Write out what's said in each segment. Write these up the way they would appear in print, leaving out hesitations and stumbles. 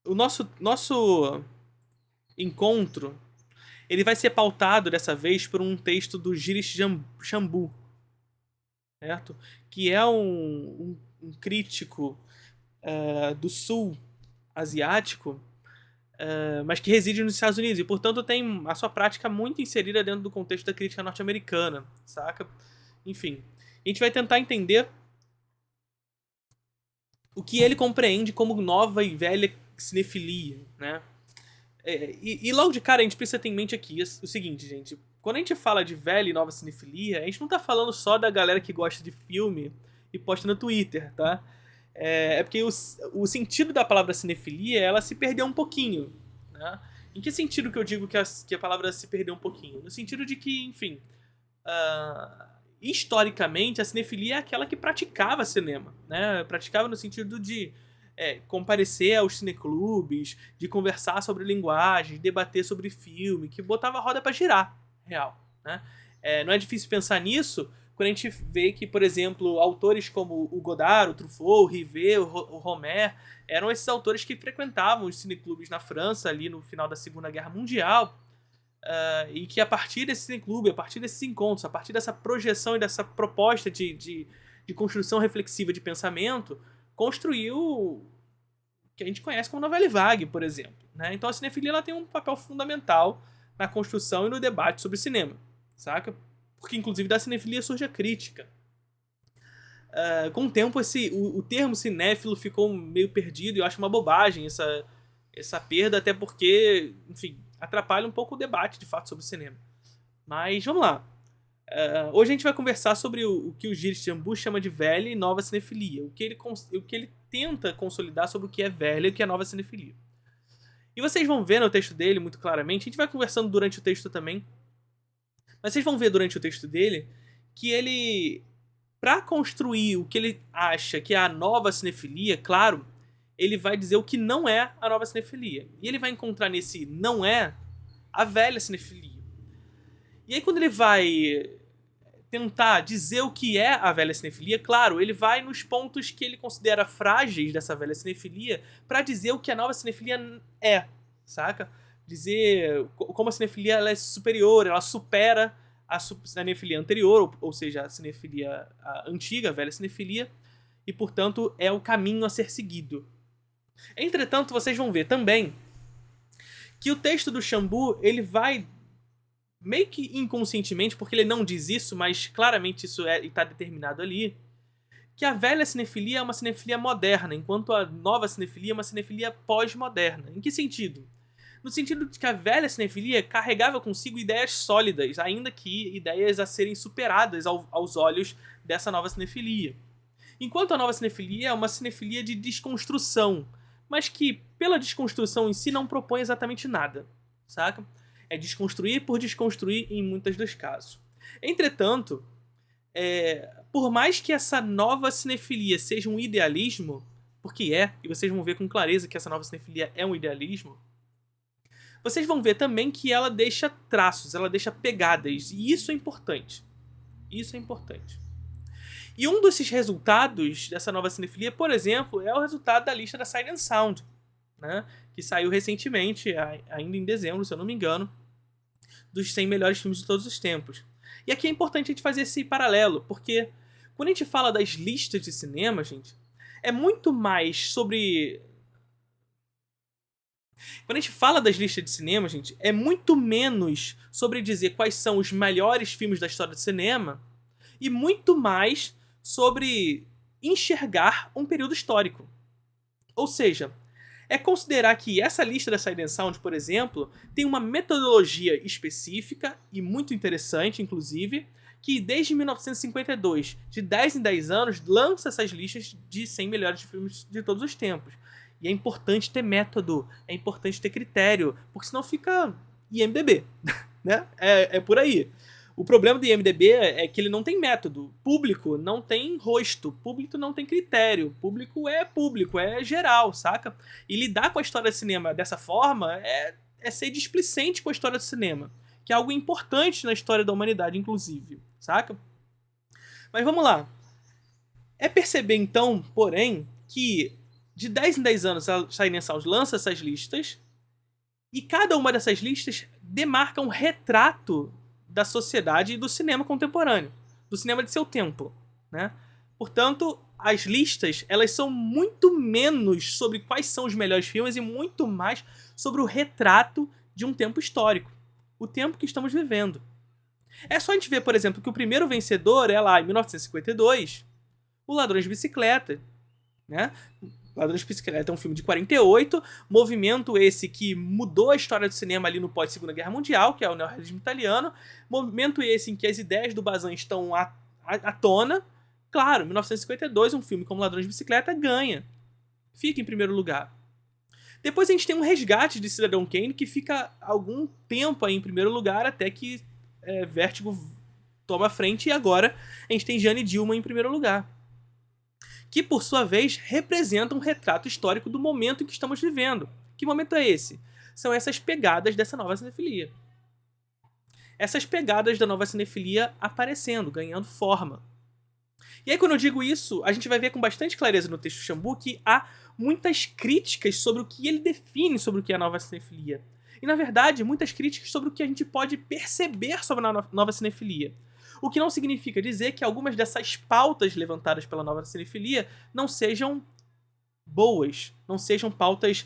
o nosso encontro, ele vai ser pautado dessa vez por um texto do Girish Shambu, certo? Que é um crítico do sul asiático, mas que reside nos Estados Unidos e, portanto, tem a sua prática muito inserida dentro do contexto da crítica norte-americana, saca? Enfim, a gente vai tentar entender o que ele compreende como nova e velha cinefilia, né? E logo de cara a gente precisa ter em mente aqui o seguinte, gente. Quando a gente fala de velha e nova cinefilia, a gente não tá falando só da galera que gosta de filme e posta no Twitter, tá? É porque o sentido da palavra cinefilia, ela se perdeu um pouquinho, né? Em que sentido que eu digo que a palavra se perdeu um pouquinho? No sentido de que, enfim, historicamente, a cinefilia é aquela que praticava cinema, né? Praticava no sentido de comparecer aos cineclubes, de conversar sobre linguagem, de debater sobre filme, que botava a roda pra girar, real, né? Não é difícil pensar nisso quando a gente vê que, por exemplo, autores como o Godard, o Truffaut, o Rivet, o Romer, eram esses autores que frequentavam os cineclubes na França ali no final da Segunda Guerra Mundial, e que a partir desse cineclube, a partir desses encontros, a partir dessa projeção e dessa proposta de construção reflexiva de pensamento, construiu o que a gente conhece como novela vague, por exemplo. Né? Então a cinefilia ela tem um papel fundamental na construção e no debate sobre cinema, saca? Porque inclusive da cinefilia surge a crítica. Com o tempo o termo cinéfilo ficou meio perdido e eu acho uma bobagem essa perda, até porque, enfim, atrapalha um pouco o debate de fato sobre cinema. Mas vamos lá. Hoje a gente vai conversar sobre o que o Girish Shambu chama de velha e nova cinefilia, o que ele tenta consolidar sobre o que é velha e o que é nova cinefilia. E vocês vão ver no texto dele muito claramente, a gente vai conversando durante o texto também, mas vocês vão ver durante o texto dele que ele, para construir o que ele acha que é a nova cinefilia, claro, ele vai dizer o que não é a nova cinefilia. E ele vai encontrar nesse não é a velha cinefilia. E aí quando ele vai tentar dizer o que é a velha cinefilia, claro, ele vai nos pontos que ele considera frágeis dessa velha cinefilia para dizer o que a nova cinefilia é, saca? Dizer como a cinefilia ela é superior, ela supera a cinefilia anterior, ou seja, a cinefilia antiga, a velha cinefilia, e portanto é o caminho a ser seguido. Entretanto, vocês vão ver também que o texto do Shambu ele vai meio que inconscientemente, porque ele não diz isso, mas claramente isso está determinado ali, que a velha cinefilia é uma cinefilia moderna, enquanto a nova cinefilia é uma cinefilia pós-moderna. Em que sentido? No sentido de que a velha cinefilia carregava consigo ideias sólidas, ainda que ideias a serem superadas aos olhos dessa nova cinefilia. Enquanto a nova cinefilia é uma cinefilia de desconstrução, mas que, pela desconstrução em si, não propõe exatamente nada, saca? É desconstruir por desconstruir em muitos dos casos. Entretanto, por mais que essa nova cinefilia seja um idealismo, porque e vocês vão ver com clareza que essa nova cinefilia é um idealismo, vocês vão ver também que ela deixa traços, ela deixa pegadas, e isso é importante. Isso é importante. E um desses resultados dessa nova cinefilia, por exemplo, é o resultado da lista da Sight and Sound, né? Que saiu recentemente, ainda em dezembro, se eu não me engano, dos 100 melhores filmes de todos os tempos. E aqui é importante a gente fazer esse paralelo, porque quando a gente fala das listas de cinema, gente, é muito mais sobre... Quando a gente fala das listas de cinema, gente, é muito menos sobre dizer quais são os melhores filmes da história do cinema e muito mais sobre enxergar um período histórico. Ou seja, é considerar que essa lista da Sight and Sound, por exemplo, tem uma metodologia específica e muito interessante, inclusive, que desde 1952, de 10 em 10 anos, lança essas listas de 100 melhores filmes de todos os tempos. E é importante ter método, é importante ter critério, porque senão fica IMDb, né? É por aí. O problema do IMDb é que ele não tem método. Público não tem rosto. Público não tem critério. Público, é geral, saca? E lidar com a história do cinema dessa forma é ser displicente com a história do cinema. Que é algo importante na história da humanidade, inclusive, saca? Mas vamos lá. É perceber, então, porém, que De 10 em 10 anos a Science Sound lança essas listas, e cada uma dessas listas demarca um retrato da sociedade e do cinema contemporâneo, do cinema de seu tempo, né? Portanto, as listas, elas são muito menos sobre quais são os melhores filmes e muito mais sobre o retrato de um tempo histórico, o tempo que estamos vivendo. É só a gente ver, por exemplo, que o primeiro vencedor é lá em 1952, O Ladrões de Bicicleta, né? Ladrões de Bicicleta é um filme de 48, movimento esse que mudou a história do cinema ali no pós-Segunda Guerra Mundial, que é o neorrealismo italiano, movimento esse em que as ideias do Bazin estão à tona. Claro, 1952, um filme como Ladrões de Bicicleta ganha, fica em primeiro lugar. Depois a gente tem um resgate de Cidadão Kane, que fica algum tempo aí em primeiro lugar, até que Vértigo toma a frente, e agora a gente tem Jane e Dilma em primeiro lugar, que por sua vez representa um retrato histórico do momento em que estamos vivendo. Que momento é esse? São essas pegadas dessa nova cinefilia. Essas pegadas da nova cinefilia aparecendo, ganhando forma. E aí, quando eu digo isso, a gente vai ver com bastante clareza no texto do Chambu que há muitas críticas sobre o que ele define sobre o que é a nova cinefilia. E, na verdade, muitas críticas sobre o que a gente pode perceber sobre a nova cinefilia. O que não significa dizer que algumas dessas pautas levantadas pela nova cinefilia não sejam boas, não sejam pautas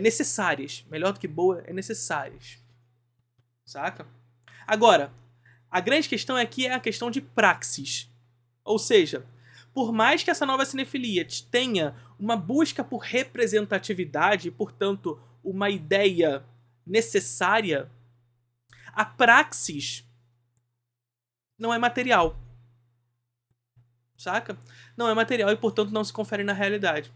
necessárias. Melhor do que boa, é necessárias. Saca? Agora, a grande questão aqui é a questão de praxis. Ou seja, por mais que essa nova cinefilia tenha uma busca por representatividade e, portanto, uma ideia necessária, a praxis não é material. Saca? Não é material e, portanto, não se confere na realidade.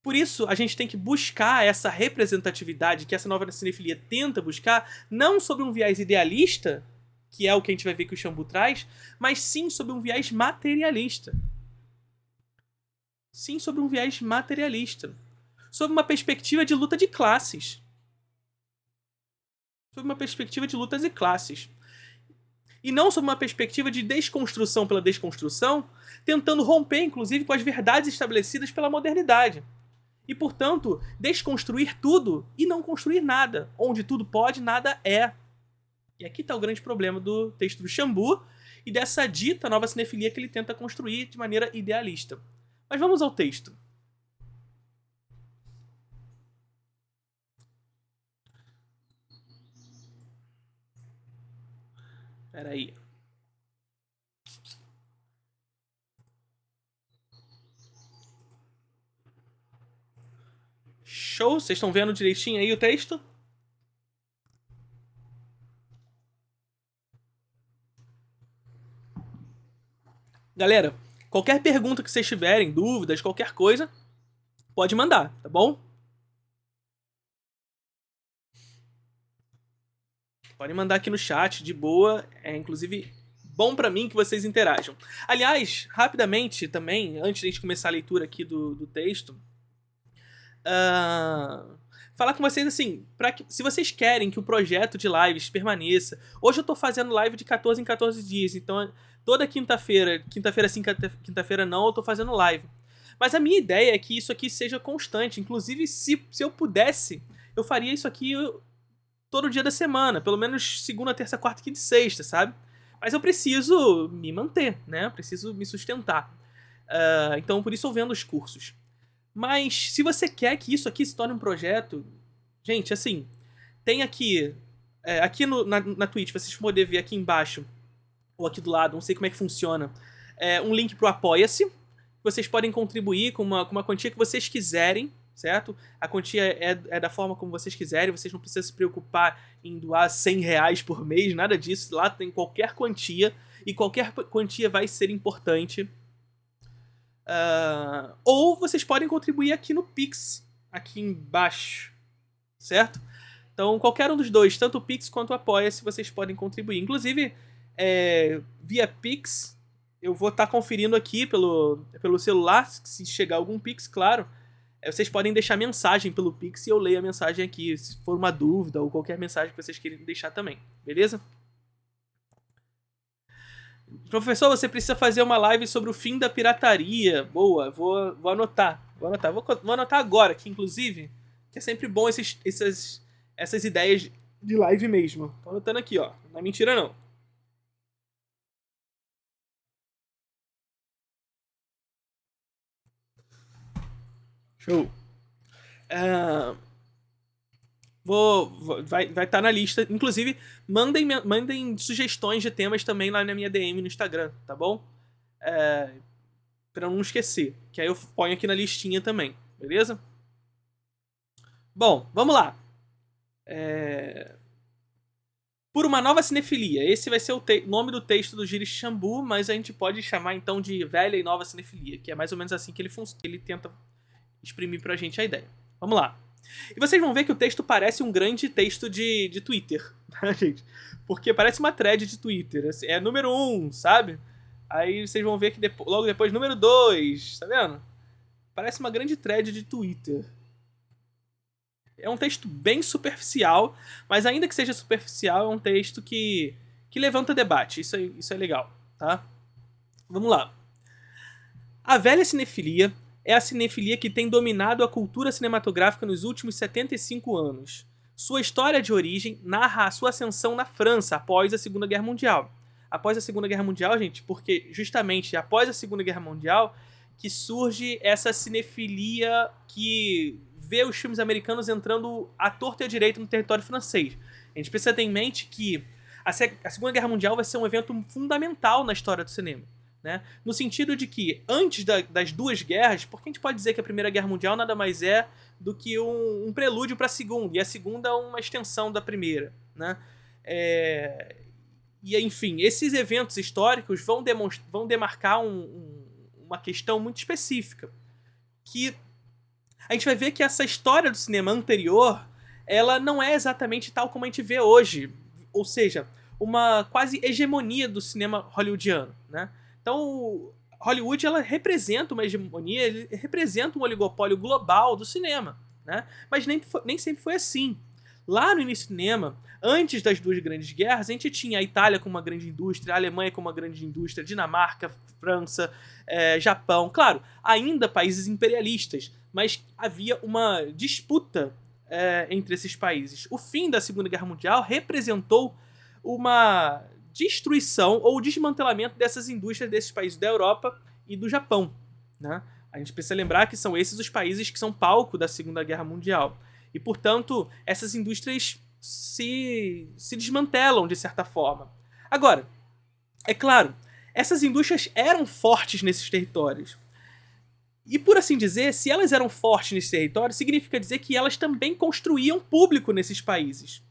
Por isso, a gente tem que buscar essa representatividade que essa nova cinefilia tenta buscar, não sobre um viés idealista, que é o que a gente vai ver que o Chambu traz, mas sim sobre um viés materialista. Sim, sobre um viés materialista. Sob uma perspectiva de luta de classes. Sob uma perspectiva de lutas e classes. E não sob uma perspectiva de desconstrução pela desconstrução, tentando romper, inclusive, com as verdades estabelecidas pela modernidade. E, portanto, desconstruir tudo e não construir nada. Onde tudo pode, nada é. E aqui está o grande problema do texto do Chambu e dessa dita nova cinefilia que ele tenta construir de maneira idealista. Mas vamos ao texto. Espera aí. Show? Vocês estão vendo direitinho aí o texto? Galera, qualquer pergunta que vocês tiverem, dúvidas, qualquer coisa, pode mandar, tá bom? Podem mandar aqui no chat, de boa. É, inclusive, bom pra mim que vocês interajam. Aliás, rapidamente também, antes de a gente começar a leitura aqui do texto, falar com vocês assim, se vocês querem que o projeto de lives permaneça. Hoje eu tô fazendo live de 14 em 14 dias, então toda quinta-feira sim, quinta-feira não, eu tô fazendo live. Mas a minha ideia é que isso aqui seja constante. Inclusive, se eu pudesse, eu faria isso aqui todo dia da semana, pelo menos segunda, terça, quarta, quinta e sexta, sabe? Mas eu preciso me manter, né? Eu preciso me sustentar. Então, por isso eu vendo os cursos. Mas se você quer que isso aqui se torne um projeto, gente, assim, tem aqui, aqui na Twitch, vocês podem ver aqui embaixo, ou aqui do lado, não sei como é que funciona, um link pro Apoia-se. Vocês podem contribuir com uma quantia que vocês quiserem, certo? A quantia é da forma como vocês quiserem, vocês não precisam se preocupar em doar R$100 por mês, nada disso. Lá tem qualquer quantia, e qualquer quantia vai ser importante. Ou vocês podem contribuir aqui no Pix, aqui embaixo, certo? Então, qualquer um dos dois, tanto o Pix quanto o Apoia-se, vocês podem contribuir. Inclusive, via Pix, eu vou estar conferindo aqui pelo celular, se chegar algum Pix, claro. Vocês podem deixar mensagem pelo Pix e eu leio a mensagem aqui, se for uma dúvida ou qualquer mensagem que vocês queiram deixar também, beleza? Professor, você precisa fazer uma live sobre o fim da pirataria. Boa, vou anotar. Vou anotar agora, que inclusive, que é sempre bom essas ideias de live mesmo. Tô anotando aqui, ó. Não é mentira, não. Show. Ah, vai estar na lista. Inclusive, mandem sugestões de temas também lá na minha DM no Instagram, tá bom? Pra eu não esquecer. Que aí eu ponho aqui na listinha também, beleza? Bom, vamos lá. Por uma nova cinefilia. Esse vai ser o nome do texto do Giri Shambu, mas a gente pode chamar então de velha e nova cinefilia, que é mais ou menos assim que ele tenta exprimir pra gente a ideia. Vamos lá. E vocês vão ver que o texto parece um grande texto de Twitter, tá, gente? Porque parece uma thread de Twitter. É número 1, sabe? Aí vocês vão ver que logo depois, número 2, tá vendo? Parece uma grande thread de Twitter. É um texto bem superficial, mas ainda que seja superficial, é um texto que levanta debate. Isso é legal, tá? Vamos lá. A velha cinefilia é a cinefilia que tem dominado a cultura cinematográfica nos últimos 75 anos. Sua história de origem narra a sua ascensão na França após a Segunda Guerra Mundial. Após a Segunda Guerra Mundial, gente, porque justamente após a Segunda Guerra Mundial que surge essa cinefilia que vê os filmes americanos entrando à torta e à direita no território francês. A gente precisa ter em mente que a Segunda Guerra Mundial vai ser um evento fundamental na história do cinema. Né? No sentido de que, antes das duas guerras, porque a gente pode dizer que a Primeira Guerra Mundial nada mais é do que um prelúdio para a Segunda, e a Segunda é uma extensão da Primeira. Né? E, enfim, esses eventos históricos vão demarcar uma questão muito específica, que a gente vai ver que essa história do cinema anterior, ela não é exatamente tal como a gente vê hoje, ou seja, uma quase hegemonia do cinema hollywoodiano, né? Então, Hollywood ela representa uma hegemonia, ele representa um oligopólio global do cinema, né? Mas nem sempre foi assim. Lá no início do cinema, antes das duas grandes guerras, a gente tinha a Itália como uma grande indústria, a Alemanha como uma grande indústria, Dinamarca, França, Japão. Claro, ainda países imperialistas, mas havia uma disputa entre esses países. O fim da Segunda Guerra Mundial representou uma destruição ou desmantelamento dessas indústrias desses países da Europa e do Japão. Né? A gente precisa lembrar que são esses os países que são palco da Segunda Guerra Mundial. E, portanto, essas indústrias se desmantelam de certa forma. Agora, é claro, essas indústrias eram fortes nesses territórios. E, por assim dizer, se elas eram fortes nesses territórios, significa dizer que elas também construíam público nesses países.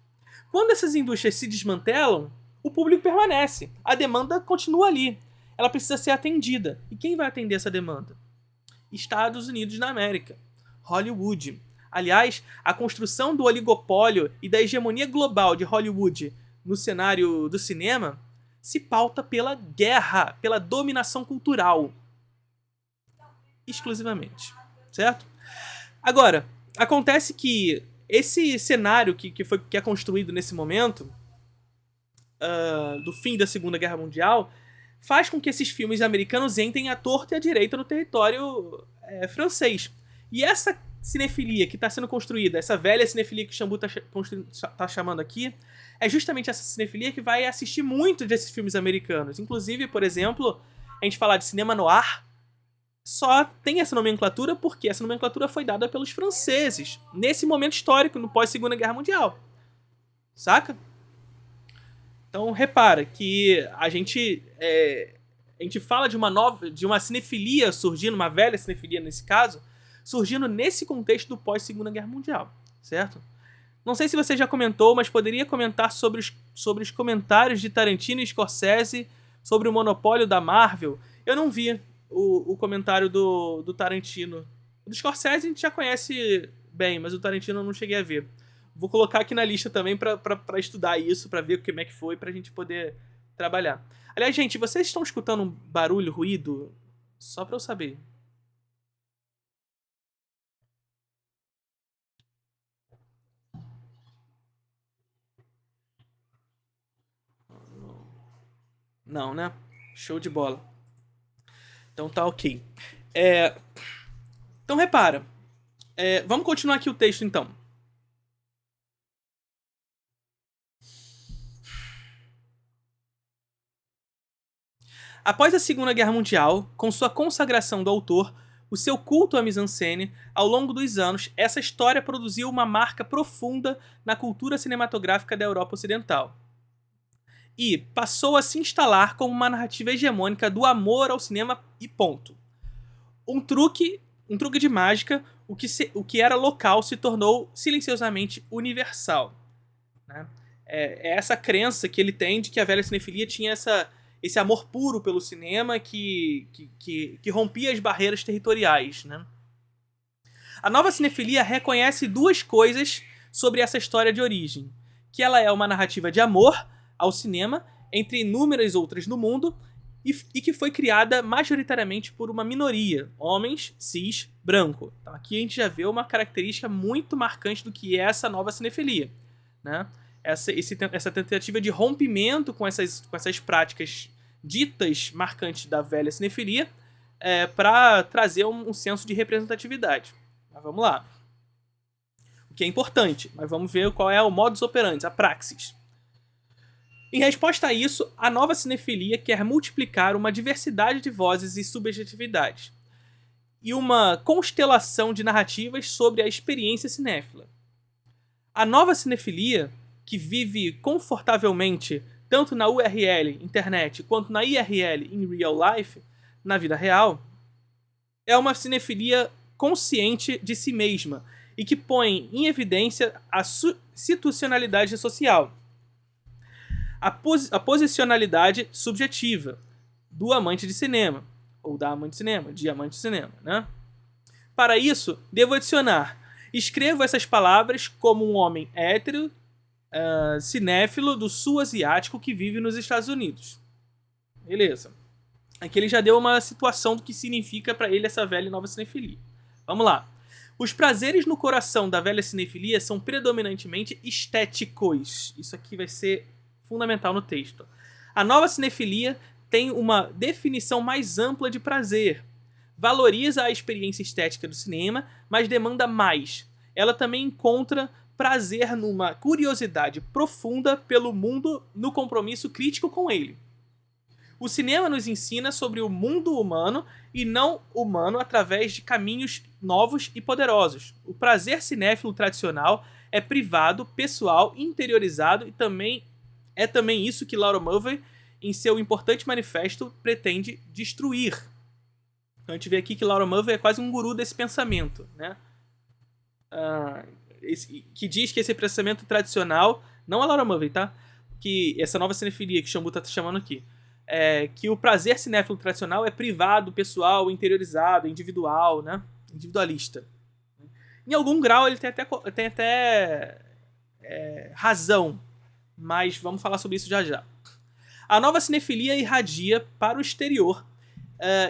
Quando essas indústrias se desmantelam, o público permanece. A demanda continua ali. Ela precisa ser atendida. E quem vai atender essa demanda? Estados Unidos da América. Hollywood. Aliás, a construção do oligopólio e da hegemonia global de Hollywood no cenário do cinema se pauta pela guerra, pela dominação cultural. Exclusivamente. Certo? Agora, acontece que esse cenário que é construído nesse momento, do fim da Segunda Guerra Mundial, faz com que esses filmes americanos entrem à torta e à direita no território francês. E essa cinefilia que está sendo construída, essa velha cinefilia que o Shambu está chamando aqui, é justamente essa cinefilia que vai assistir muito desses filmes americanos. Inclusive, por exemplo, a gente falar de cinema noir, só tem essa nomenclatura porque essa nomenclatura foi dada pelos franceses, nesse momento histórico, no pós-Segunda Guerra Mundial. Saca? Então, repara que a gente fala de uma cinefilia surgindo, uma velha cinefilia nesse caso, surgindo nesse contexto do pós-Segunda Guerra Mundial, certo? Não sei se você já comentou, mas poderia comentar sobre os comentários de Tarantino e Scorsese sobre o monopólio da Marvel. Eu não vi o comentário do Tarantino. O do Scorsese a gente já conhece bem, mas o Tarantino eu não cheguei a ver. Vou colocar aqui na lista também pra estudar isso, pra ver como é que foi, pra gente poder trabalhar. Aliás, gente, vocês estão escutando um barulho, ruído? Só pra eu saber. Não, né? Show de bola. Então tá ok. Então repara. Vamos continuar aqui o texto então. Após a Segunda Guerra Mundial, com sua consagração do autor, o seu culto à mise-en-scène, ao longo dos anos, essa história produziu uma marca profunda na cultura cinematográfica da Europa Ocidental. E passou a se instalar como uma narrativa hegemônica do amor ao cinema e ponto. Um truque de mágica, o que era local se tornou silenciosamente universal. Né? É essa crença que ele tem de que a velha cinefilia tinha esse amor puro pelo cinema que rompia as barreiras territoriais. Né? A nova cinefilia reconhece duas coisas sobre essa história de origem. Que ela é uma narrativa de amor ao cinema, entre inúmeras outras no mundo, e que foi criada majoritariamente por uma minoria, homens, cis, branco. Então aqui a gente já vê uma característica muito marcante do que é essa nova cinefilia. Né? Essa tentativa de rompimento com essas práticas ditas marcantes da velha cinefilia para trazer um senso de representatividade. Mas vamos lá. O que é importante, mas vamos ver qual é o modus operandi, a praxis. Em resposta a isso, a nova cinefilia quer multiplicar uma diversidade de vozes e subjetividades, e uma constelação de narrativas sobre a experiência cinéfila. A nova cinefilia, que vive confortavelmente tanto na URL, internet, quanto na IRL, in real life, na vida real, é uma cinefilia consciente de si mesma e que põe em evidência a situacionalidade social, a posicionalidade subjetiva do amante de cinema, ou da amante de cinema, de amante de cinema, né? Para isso, devo adicionar: escrevo essas palavras como um homem hétero, cinéfilo do sul asiático que vive nos Estados Unidos. Beleza. Aqui ele já deu uma situação do que significa para ele essa velha e nova cinefilia. Vamos lá. Os prazeres no coração da velha cinefilia são predominantemente estéticos. Isso aqui vai ser fundamental no texto. A nova cinefilia tem uma definição mais ampla de prazer. Valoriza a experiência estética do cinema, mas demanda mais. Ela também encontra prazer numa curiosidade profunda pelo mundo no compromisso crítico com ele. O cinema nos ensina sobre o mundo humano e não humano através de caminhos novos e poderosos. O prazer cinéfilo tradicional é privado, pessoal, interiorizado e é também isso que Laura Mulvey, em seu importante manifesto, pretende destruir. Então a gente vê aqui que Laura Mulvey é quase um guru desse pensamento, né? Que diz que esse pensamento tradicional, não a Laura Mulvey, tá? Que essa nova cinefilia que Xambu tá chamando aqui, que o prazer cinéfilo tradicional é privado, pessoal, interiorizado, individual, né? Individualista. Em algum grau ele tem até razão, mas vamos falar sobre isso já já. A nova cinefilia irradia para o exterior,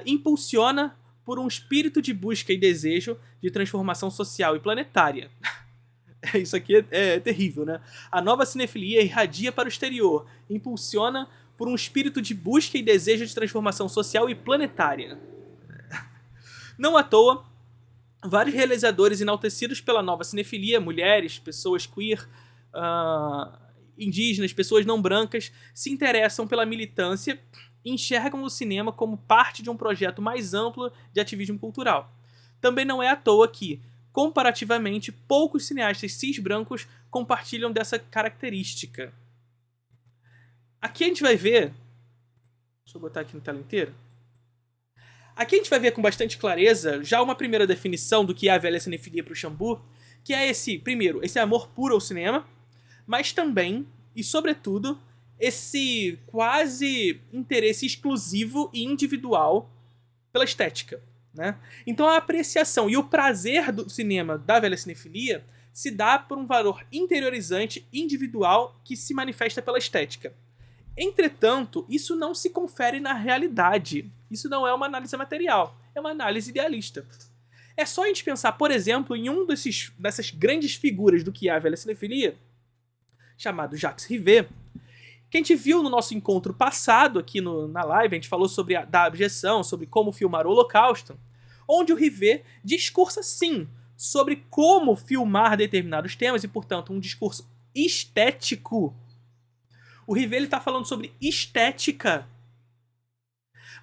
impulsiona por um espírito de busca e desejo de transformação social e planetária. Isso aqui é terrível, né? A nova cinefilia irradia para o exterior, impulsiona por um espírito de busca e desejo de transformação social e planetária. Não à toa, vários realizadores enaltecidos pela nova cinefilia, mulheres, pessoas queer, indígenas, pessoas não brancas, se interessam pela militância e enxergam o cinema como parte de um projeto mais amplo de ativismo cultural. Também não é à toa que, comparativamente, poucos cineastas cis-brancos compartilham dessa característica. Aqui a gente vai ver... Deixa eu botar aqui na tela inteira. Aqui a gente vai ver com bastante clareza já uma primeira definição do que é a velha cinefilia para o Xambu, que é primeiro, esse amor puro ao cinema, mas também, e sobretudo, esse quase interesse exclusivo e individual pela estética. Né? Então a apreciação e o prazer do cinema da velha cinefilia se dá por um valor interiorizante, individual, que se manifesta pela estética. Entretanto, isso não se confere na realidade. Isso não é uma análise material, é uma análise idealista. É só a gente pensar, por exemplo, em dessas grandes figuras do que é a velha cinefilia, chamado Jacques Rivette, Que a gente viu no nosso encontro passado aqui na live, a gente falou sobre da abjeção, sobre como filmar o Holocausto, onde o Rivet discursa sim sobre como filmar determinados temas e, portanto, um discurso estético. O Rivet está falando sobre estética,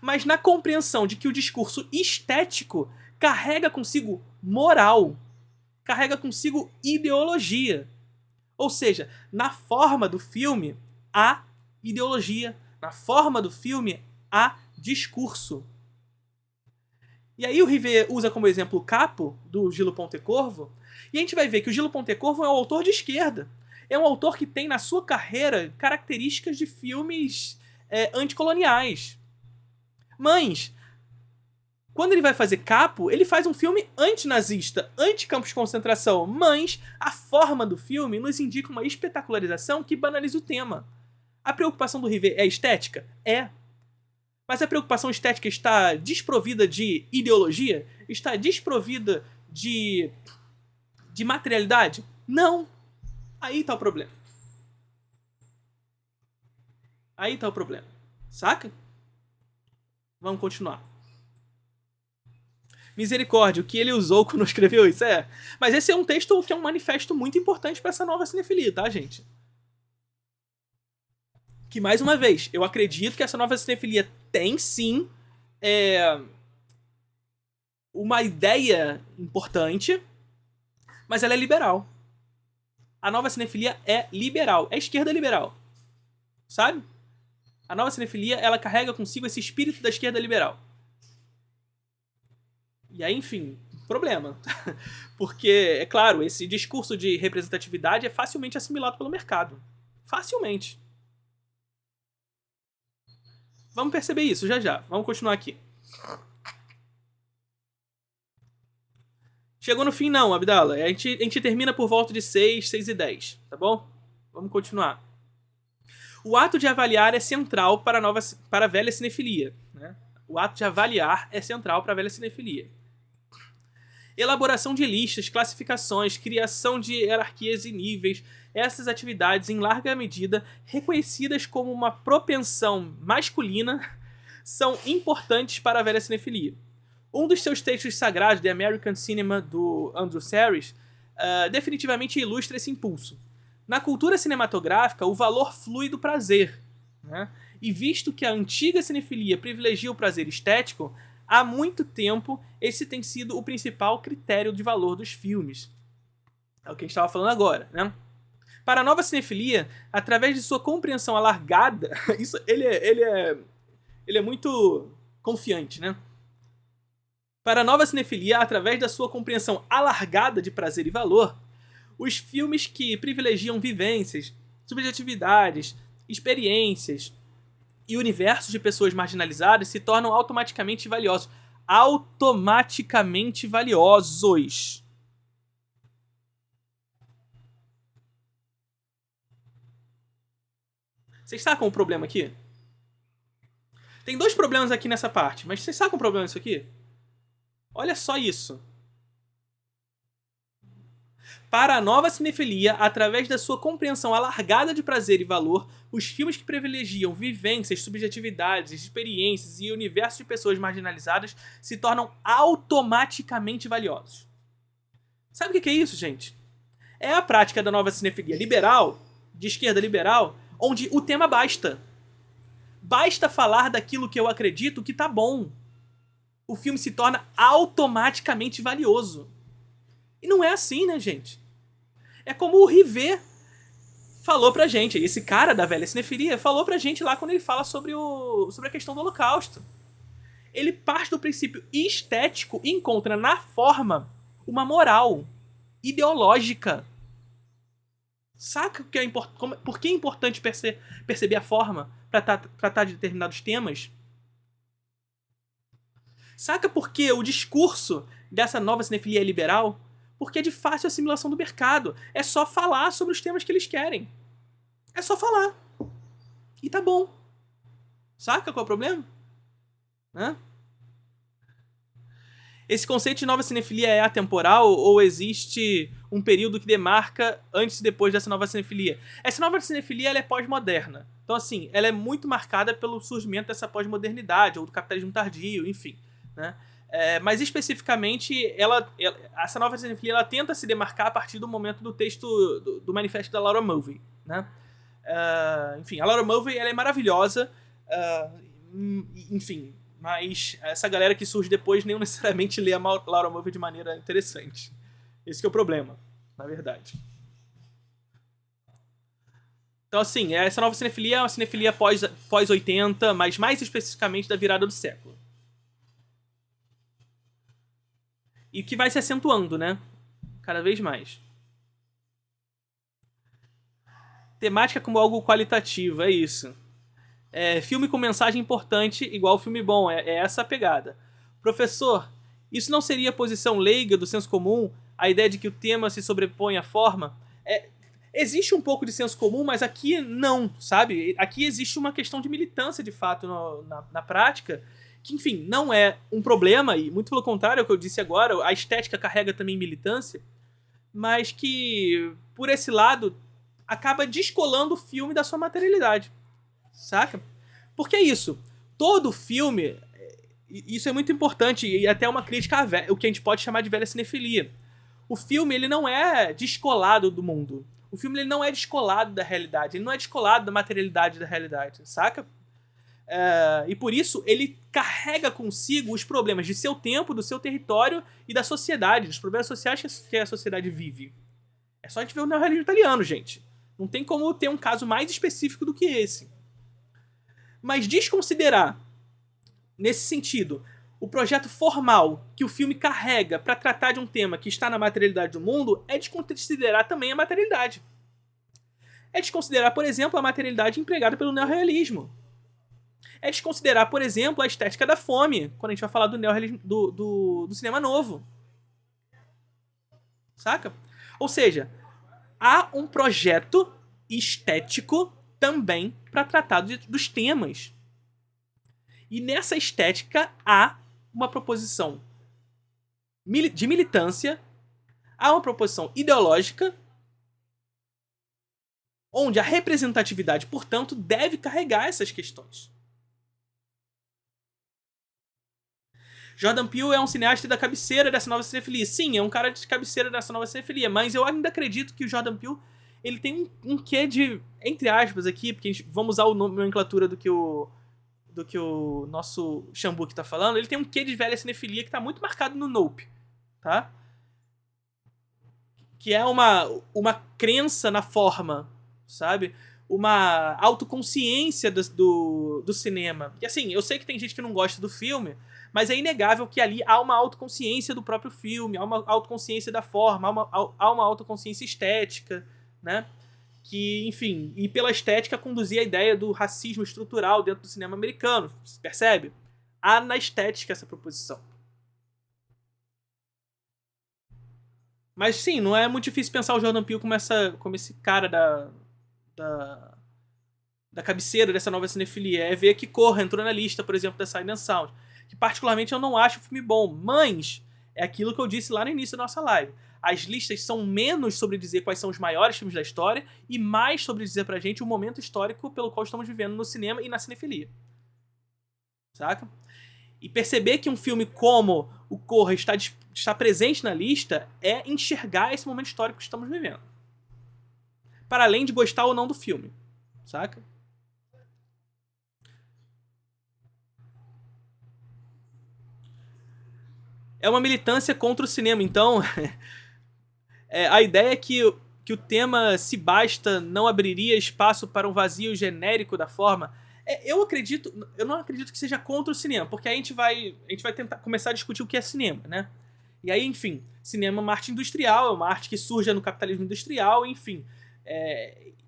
mas na compreensão de que o discurso estético carrega consigo moral, carrega consigo ideologia. Ou seja, na forma do filme, há ideologia. Na forma do filme, há discurso. E aí o Rivet usa como exemplo o Capo, do Gillo Pontecorvo, e a gente vai ver que o Gillo Pontecorvo é um autor de esquerda. É um autor que tem na sua carreira características de filmes anticoloniais. Mas, quando ele vai fazer Capo, ele faz um filme antinazista, anti-campos de concentração, mas a forma do filme nos indica uma espetacularização que banaliza o tema. A preocupação do Rivet é estética? É. Mas a preocupação estética está desprovida de ideologia? Está desprovida de materialidade? Não. Aí está o problema. Aí está o problema. Saca? Vamos continuar. Misericórdia, o que ele usou quando escreveu isso? Mas esse é um texto que é um manifesto muito importante para essa nova cinefilia, tá, gente? Que, mais uma vez, eu acredito que essa nova cinefilia tem, sim, uma ideia importante, mas ela é liberal. A nova cinefilia é liberal, é esquerda liberal. Sabe? A nova cinefilia, ela carrega consigo esse espírito da esquerda liberal. E aí, enfim, problema. Porque, é claro, esse discurso de representatividade é facilmente assimilado pelo mercado. Facilmente. Vamos perceber isso já já. Vamos continuar aqui. Chegou no fim não, Abdala. A gente termina por volta de 6, 6 e 10, tá bom? Vamos continuar. O ato de avaliar é central para a velha cinefilia. Né? O ato de avaliar é central para a velha cinefilia. Elaboração de listas, classificações, criação de hierarquias e níveis, essas atividades, em larga medida, reconhecidas como uma propensão masculina, são importantes para a velha cinefilia. Um dos seus textos sagrados, The American Cinema, do Andrew Serres, definitivamente ilustra esse impulso. Na cultura cinematográfica, o valor flui do prazer. Né? E visto que a antiga cinefilia privilegia o prazer estético, há muito tempo esse tem sido o principal critério de valor dos filmes. É o que a gente estava falando agora, né? Para a nova cinefilia, através de sua compreensão alargada, isso, ele é muito confiante, né? Para a nova cinefilia, através da sua compreensão alargada de prazer e valor, os filmes que privilegiam vivências, subjetividades, experiências e universos de pessoas marginalizadas se tornam automaticamente valiosos. Automaticamente valiosos. Vocês sacam o problema aqui? Tem dois problemas aqui nessa parte, mas vocês sacam o problema disso aqui? Olha só isso. Para a nova cinefilia, através da sua compreensão alargada de prazer e valor, os filmes que privilegiam vivências, subjetividades, experiências e universos de pessoas marginalizadas se tornam automaticamente valiosos. Sabe o que é isso, gente? É a prática da nova cinefilia liberal, de esquerda liberal, onde o tema basta. Basta falar daquilo que eu acredito que tá bom. O filme se torna automaticamente valioso. E não é assim, né, gente? É como o Rivet falou pra gente, esse cara da velha cinefilia falou pra gente lá quando ele fala sobre a questão do Holocausto. Ele parte do princípio estético e encontra na forma uma moral ideológica. Saca que por que é importante perceber a forma para tratar de determinados temas? Saca por que o discurso dessa nova cinefilia é liberal? Porque é de fácil assimilação do mercado. É só falar sobre os temas que eles querem. É só falar. E tá bom. Saca qual é o problema? Hã? Esse conceito de nova cinefilia é atemporal ou existe um período que demarca antes e depois dessa nova cinefilia? Essa nova cinefilia ela é pós-moderna. Então, assim, ela é muito marcada pelo surgimento dessa pós-modernidade ou do capitalismo tardio, enfim, né? Mas especificamente, essa nova cinefilia ela tenta se demarcar a partir do momento do texto do manifesto da Laura Mulvey, né? Enfim, a Laura Mulvey ela é maravilhosa, enfim, mas essa galera que surge depois nem necessariamente lê a Laura Mulvey de maneira interessante. Esse que é o problema, na verdade. Então, assim, essa nova cinefilia é uma cinefilia pós-80, mas mais especificamente da virada do século. E que vai se acentuando, né? Cada vez mais. Temática como algo qualitativo, é isso. Filme com mensagem importante igual filme bom, é essa a pegada. Professor, isso não seria a posição leiga do senso comum? A ideia de que o tema se sobrepõe à forma? Existe um pouco de senso comum, mas aqui não, sabe? Aqui existe uma questão de militância, de fato, na prática, que, enfim, não é um problema, e muito pelo contrário, é o que eu disse agora, a estética carrega também militância, mas que, por esse lado, acaba descolando o filme da sua materialidade, saca? Porque é isso, todo filme, isso é muito importante, e até uma crítica o que a gente pode chamar de velha cinefilia. O filme, ele não é descolado do mundo. O filme ele não é descolado da realidade, ele não é descolado da materialidade da realidade, saca? E por isso ele carrega consigo os problemas de seu tempo, do seu território e da sociedade, dos problemas sociais que a sociedade vive. É só a gente ver o neorrealismo italiano, gente. Não tem como ter um caso mais específico do que esse. Mas desconsiderar, nesse sentido, o projeto formal que o filme carrega para tratar de um tema que está na materialidade do mundo é desconsiderar também a materialidade. É desconsiderar, por exemplo, a materialidade empregada pelo neorrealismo. É desconsiderar, por exemplo, a estética da fome, quando a gente vai falar do neorrealismo, do cinema novo. Saca? Ou seja, há um projeto estético também para tratar dos temas. E nessa estética há uma proposição de militância, há uma proposição ideológica, onde a representatividade, portanto, deve carregar essas questões. Jordan Peele é um cineasta da cabeceira dessa nova cinefilia. Sim, é um cara de cabeceira dessa nova cinefilia, mas eu ainda acredito que o Jordan Peele ele tem um quê de, entre aspas aqui, porque vamos usar a nomenclatura do que o nosso Xambuque tá falando, ele tem um quê de velha cinefilia que tá muito marcado no Nope, tá? Que é uma crença na forma, sabe? Uma autoconsciência do cinema. E assim, eu sei que tem gente que não gosta do filme, mas é inegável que ali há uma autoconsciência do próprio filme, há uma autoconsciência da forma, há uma autoconsciência estética, né? Que, enfim, e pela estética conduzia a ideia do racismo estrutural dentro do cinema americano, percebe? Há na estética essa proposição. Mas sim, não é muito difícil pensar o Jordan Peele como esse cara da cabeceira dessa nova cinefilia. É ver que Corra entrou na lista, por exemplo, da Sight and Sound, que particularmente eu não acho um filme bom, mas é aquilo que eu disse lá no início da nossa live. As listas são menos sobre dizer quais são os maiores filmes da história e mais sobre dizer pra gente o momento histórico pelo qual estamos vivendo no cinema e na cinefilia. Saca? E perceber que um filme como o Corra está presente na lista é enxergar esse momento histórico que estamos vivendo. Para além de gostar ou não do filme. Saca? É uma militância contra o cinema, então... a ideia é que o tema, se basta, não abriria espaço para um vazio genérico da forma. Eu não acredito que seja contra o cinema, porque aí a gente vai tentar começar a discutir o que é cinema, né? E aí, enfim, cinema é uma arte industrial, é uma arte que surge no capitalismo industrial, enfim.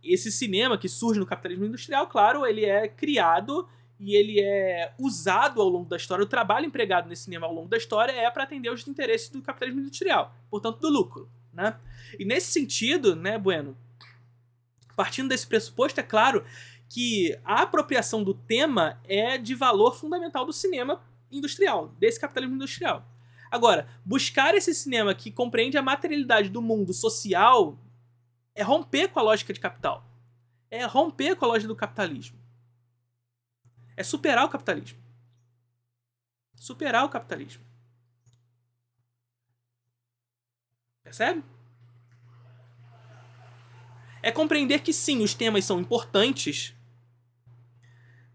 Esse cinema que surge no capitalismo industrial, claro, ele é criado e ele é usado ao longo da história. O trabalho empregado nesse cinema ao longo da história é para atender os interesses do capitalismo industrial, portanto, do lucro. Né? E nesse sentido, né, Bueno, partindo desse pressuposto, é claro que a apropriação do tema é de valor fundamental do cinema industrial, desse capitalismo industrial. Agora, buscar esse cinema que compreende a materialidade do mundo social é romper com a lógica de capital. É romper com a lógica do capitalismo. É superar o capitalismo. Superar o capitalismo. Percebe? É compreender que sim, os temas são importantes,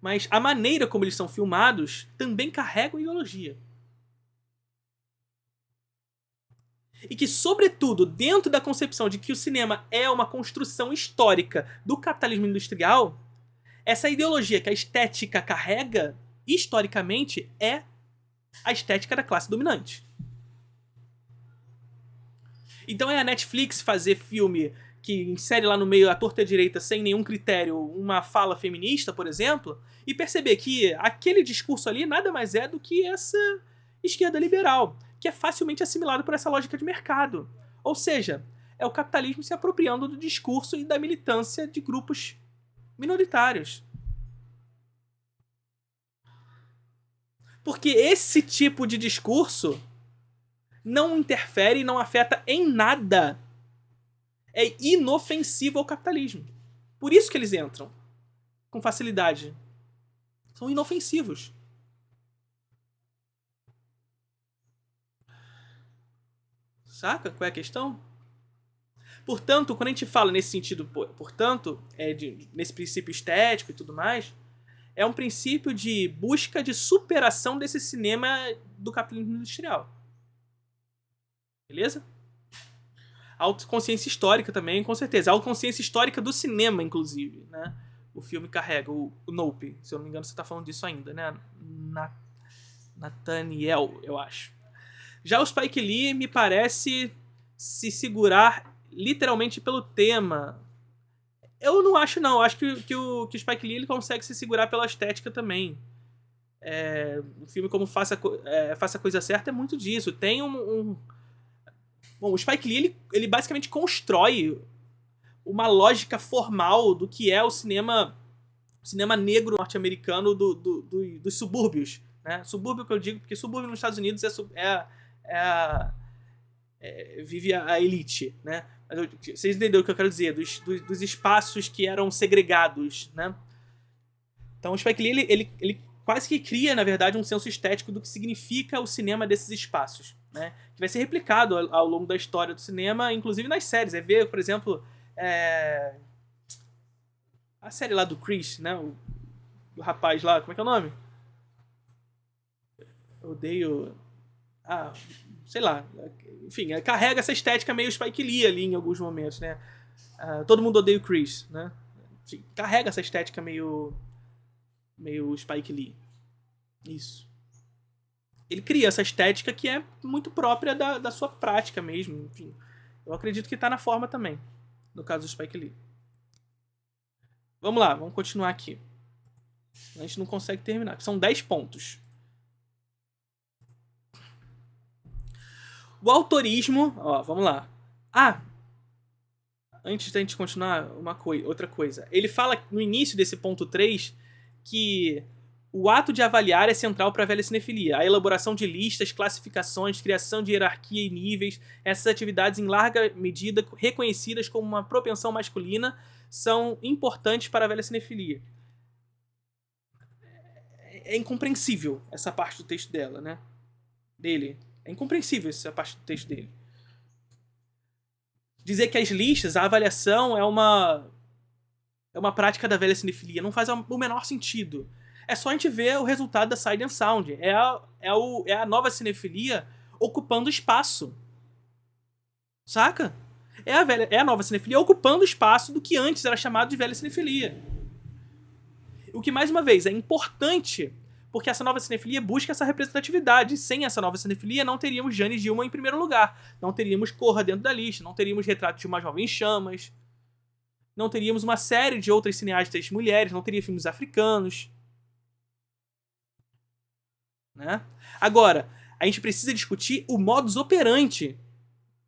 mas a maneira como eles são filmados também carregam ideologia. E que, sobretudo, dentro da concepção de que o cinema é uma construção histórica do capitalismo industrial, essa ideologia que a estética carrega, historicamente, é a estética da classe dominante. Então é a Netflix fazer filme que insere lá no meio a torta e a direita sem nenhum critério uma fala feminista, por exemplo, e perceber que aquele discurso ali nada mais é do que essa esquerda liberal, que é facilmente assimilado por essa lógica de mercado. Ou seja, é o capitalismo se apropriando do discurso e da militância de grupos minoritários. Porque esse tipo de discurso não interfere e não afeta em nada. É inofensivo ao capitalismo. Por isso que eles entram com facilidade. São inofensivos. Saca qual é a questão? Portanto, quando a gente fala nesse sentido, portanto, nesse princípio estético e tudo mais, é um princípio de busca de superação desse cinema do capitalismo industrial. Beleza? Autoconsciência histórica também, com certeza. A autoconsciência histórica do cinema, inclusive, né? O filme carrega, o Nope, se eu não me engano você tá falando disso ainda, né? Nathaniel, eu acho. Já o Spike Lee me parece se segurar literalmente pelo tema. Eu não acho, não. Eu acho que o Spike Lee ele consegue se segurar pela estética também. Um filme como Faça a Coisa Certa é muito disso. Tem Bom, o Spike Lee ele basicamente constrói uma lógica formal do que é o cinema negro norte-americano dos subúrbios. Né? Subúrbio que eu digo, porque subúrbio nos Estados Unidos vive a elite. Né? Vocês entenderam o que eu quero dizer? Dos espaços que eram segregados. Né? Então o Spike Lee ele quase que cria, na verdade, um senso estético do que significa o cinema desses espaços. Né? Que vai ser replicado ao longo da história do cinema, inclusive nas séries. É ver, por exemplo, a série lá do Chris, né? O rapaz lá, como é que é o nome? Eu odeio... sei lá. Enfim, carrega essa estética meio Spike Lee ali em alguns momentos, né? Todo mundo odeia o Chris, né? Enfim, carrega essa estética meio Spike Lee. Isso. Ele cria essa estética que é muito própria da sua prática mesmo. Enfim, eu acredito que tá na forma também, no caso do Spike Lee. Vamos lá, vamos continuar aqui. A gente não consegue terminar, são 10 pontos. O autorismo, ó, vamos lá. Antes da gente continuar, outra coisa. Ele fala no início desse ponto 3 que o ato de avaliar é central para a velha cinefilia. A elaboração de listas, classificações, criação de hierarquia e níveis, essas atividades em larga medida reconhecidas como uma propensão masculina são importantes para a velha cinefilia. É incompreensível essa parte do texto dela, né? Dele. É incompreensível essa parte do texto dele. Dizer que as listas, a avaliação é uma prática da velha cinefilia não faz o menor sentido. É só a gente ver o resultado da Sight and Sound. É a nova cinefilia ocupando espaço. Saca? É a nova cinefilia ocupando espaço do que antes era chamado de velha cinefilia. O que, mais uma vez, é importante porque essa nova cinefilia busca essa representatividade. Sem essa nova cinefilia, não teríamos Jane Gilman em primeiro lugar. Não teríamos Corra dentro da lista. Não teríamos Retrato de uma Jovem em Chamas. Não teríamos uma série de outras cineastas mulheres. Não teria filmes africanos. Né? Agora, a gente precisa discutir o modus operandi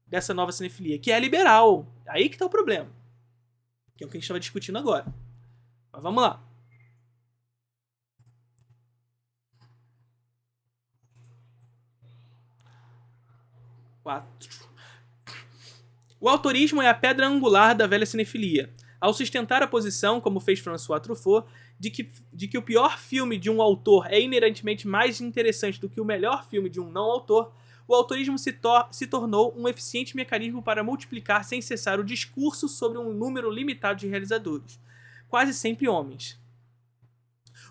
dessa nova cinefilia, que é liberal. Aí que tá o problema. Que é o que a gente estava discutindo agora. Mas vamos lá. 4. O autorismo é a pedra angular da velha cinefilia. Ao sustentar a posição, como fez François Truffaut, de que o pior filme de um autor é inerentemente mais interessante do que o melhor filme de um não-autor, o autorismo se tornou um eficiente mecanismo para multiplicar sem cessar o discurso sobre um número limitado de realizadores, quase sempre homens.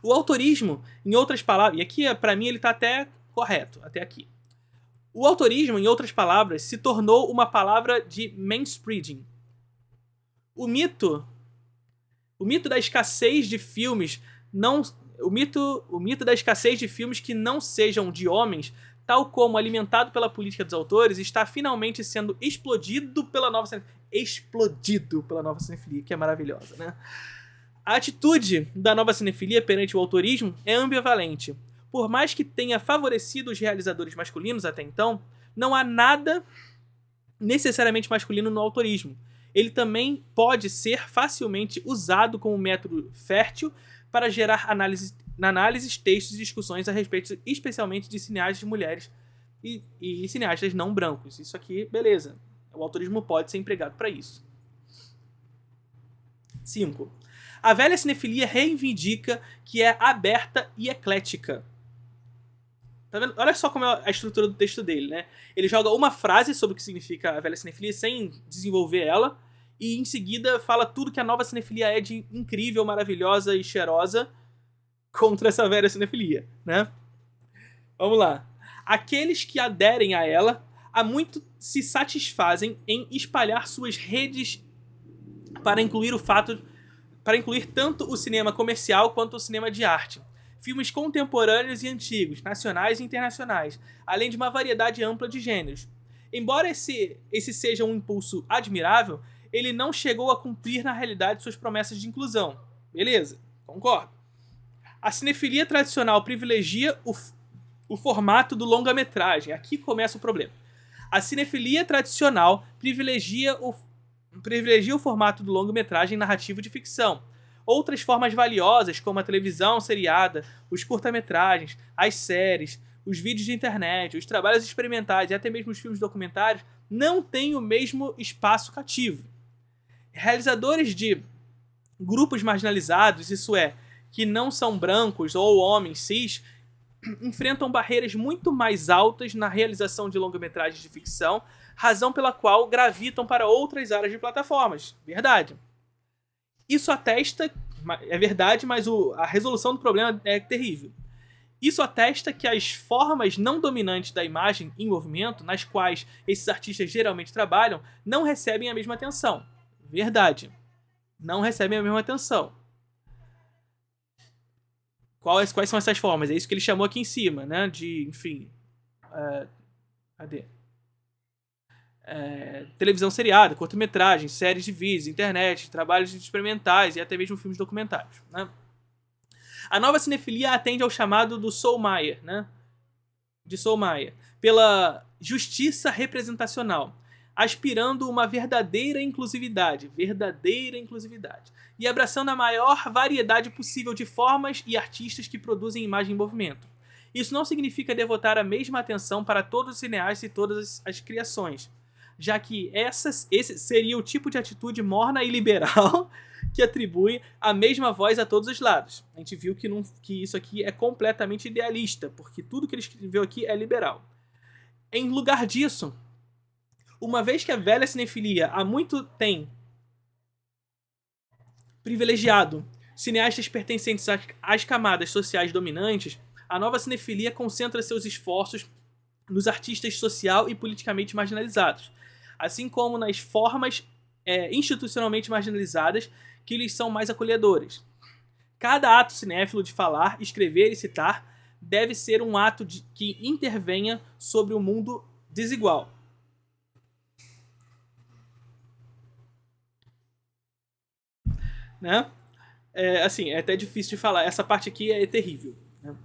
O autorismo, em outras palavras, e aqui para mim ele está até correto, até aqui. O autorismo, em outras palavras, se tornou uma palavra de manspreading. O mito da escassez de filmes da escassez de filmes que não sejam de homens, tal como alimentado pela política dos autores, está finalmente sendo explodido pela nova cinefilia, que é maravilhosa, né? A atitude da nova cinefilia perante o autorismo é ambivalente. Por mais que tenha favorecido os realizadores masculinos até então, não há nada necessariamente masculino no autorismo. Ele também pode ser facilmente usado como método fértil para gerar análises, textos e discussões a respeito, especialmente de cineastas mulheres e cineastas não brancos. Isso aqui, beleza. O autorismo pode ser empregado para isso. 5. A velha cinefilia reivindica que é aberta e eclética. Tá vendo? Olha só como é a estrutura do texto dele, né? Ele joga uma frase sobre o que significa a velha cinefilia sem desenvolver ela, e em seguida fala tudo que a nova cinefilia é de incrível, maravilhosa e cheirosa contra essa velha cinefilia, né? Vamos lá. Aqueles que aderem a ela há muito se satisfazem em espalhar suas redes para incluir tanto o cinema comercial quanto o cinema de arte, filmes contemporâneos e antigos, nacionais e internacionais, além de uma variedade ampla de gêneros. Embora esse seja um impulso admirável, ele não chegou a cumprir na realidade suas promessas de inclusão. Beleza, concordo. A cinefilia tradicional privilegia o formato do longa-metragem. Aqui começa o problema. A cinefilia tradicional privilegia o formato do longa-metragem narrativo de ficção. Outras formas valiosas, como a televisão seriada, os curta-metragens, as séries, os vídeos de internet, os trabalhos experimentais e até mesmo os filmes documentários, não têm o mesmo espaço cativo. Realizadores de grupos marginalizados, isso é, que não são brancos ou homens cis, enfrentam barreiras muito mais altas na realização de longa-metragens de ficção, razão pela qual gravitam para outras áreas de plataformas. Verdade. Isso atesta, é verdade, mas a resolução do problema é terrível. Isso atesta que as formas não dominantes da imagem em movimento, nas quais esses artistas geralmente trabalham, não recebem a mesma atenção. Verdade. Não recebem a mesma atenção. Quais são essas formas? É isso que ele chamou aqui em cima, né? De, enfim... cadê? Televisão seriada, curta-metragem, séries de vídeos, internet, trabalhos experimentais e até mesmo filmes documentários, né? A nova cinefilia atende ao chamado do Soulmeyer, né? De Soulmeyer, pela justiça representacional, aspirando uma verdadeira inclusividade, e abraçando a maior variedade possível de formas e artistas que produzem imagem em movimento. Isso não significa devotar a mesma atenção para todos os cineastas e todas as criações, já que esse seria o tipo de atitude morna e liberal que atribui a mesma voz a todos os lados. A gente viu que isso aqui é completamente idealista, porque tudo que ele escreveu aqui é liberal. Em lugar disso, uma vez que a velha cinefilia há muito tem privilegiado cineastas pertencentes às camadas sociais dominantes, a nova cinefilia concentra seus esforços nos artistas social e politicamente marginalizados, assim como nas formas institucionalmente marginalizadas que lhes são mais acolhedoras. Cada ato cinéfilo de falar, escrever e citar deve ser um ato que intervenha sobre o mundo desigual. Né? Assim, é até difícil de falar. Essa parte aqui é terrível. Né?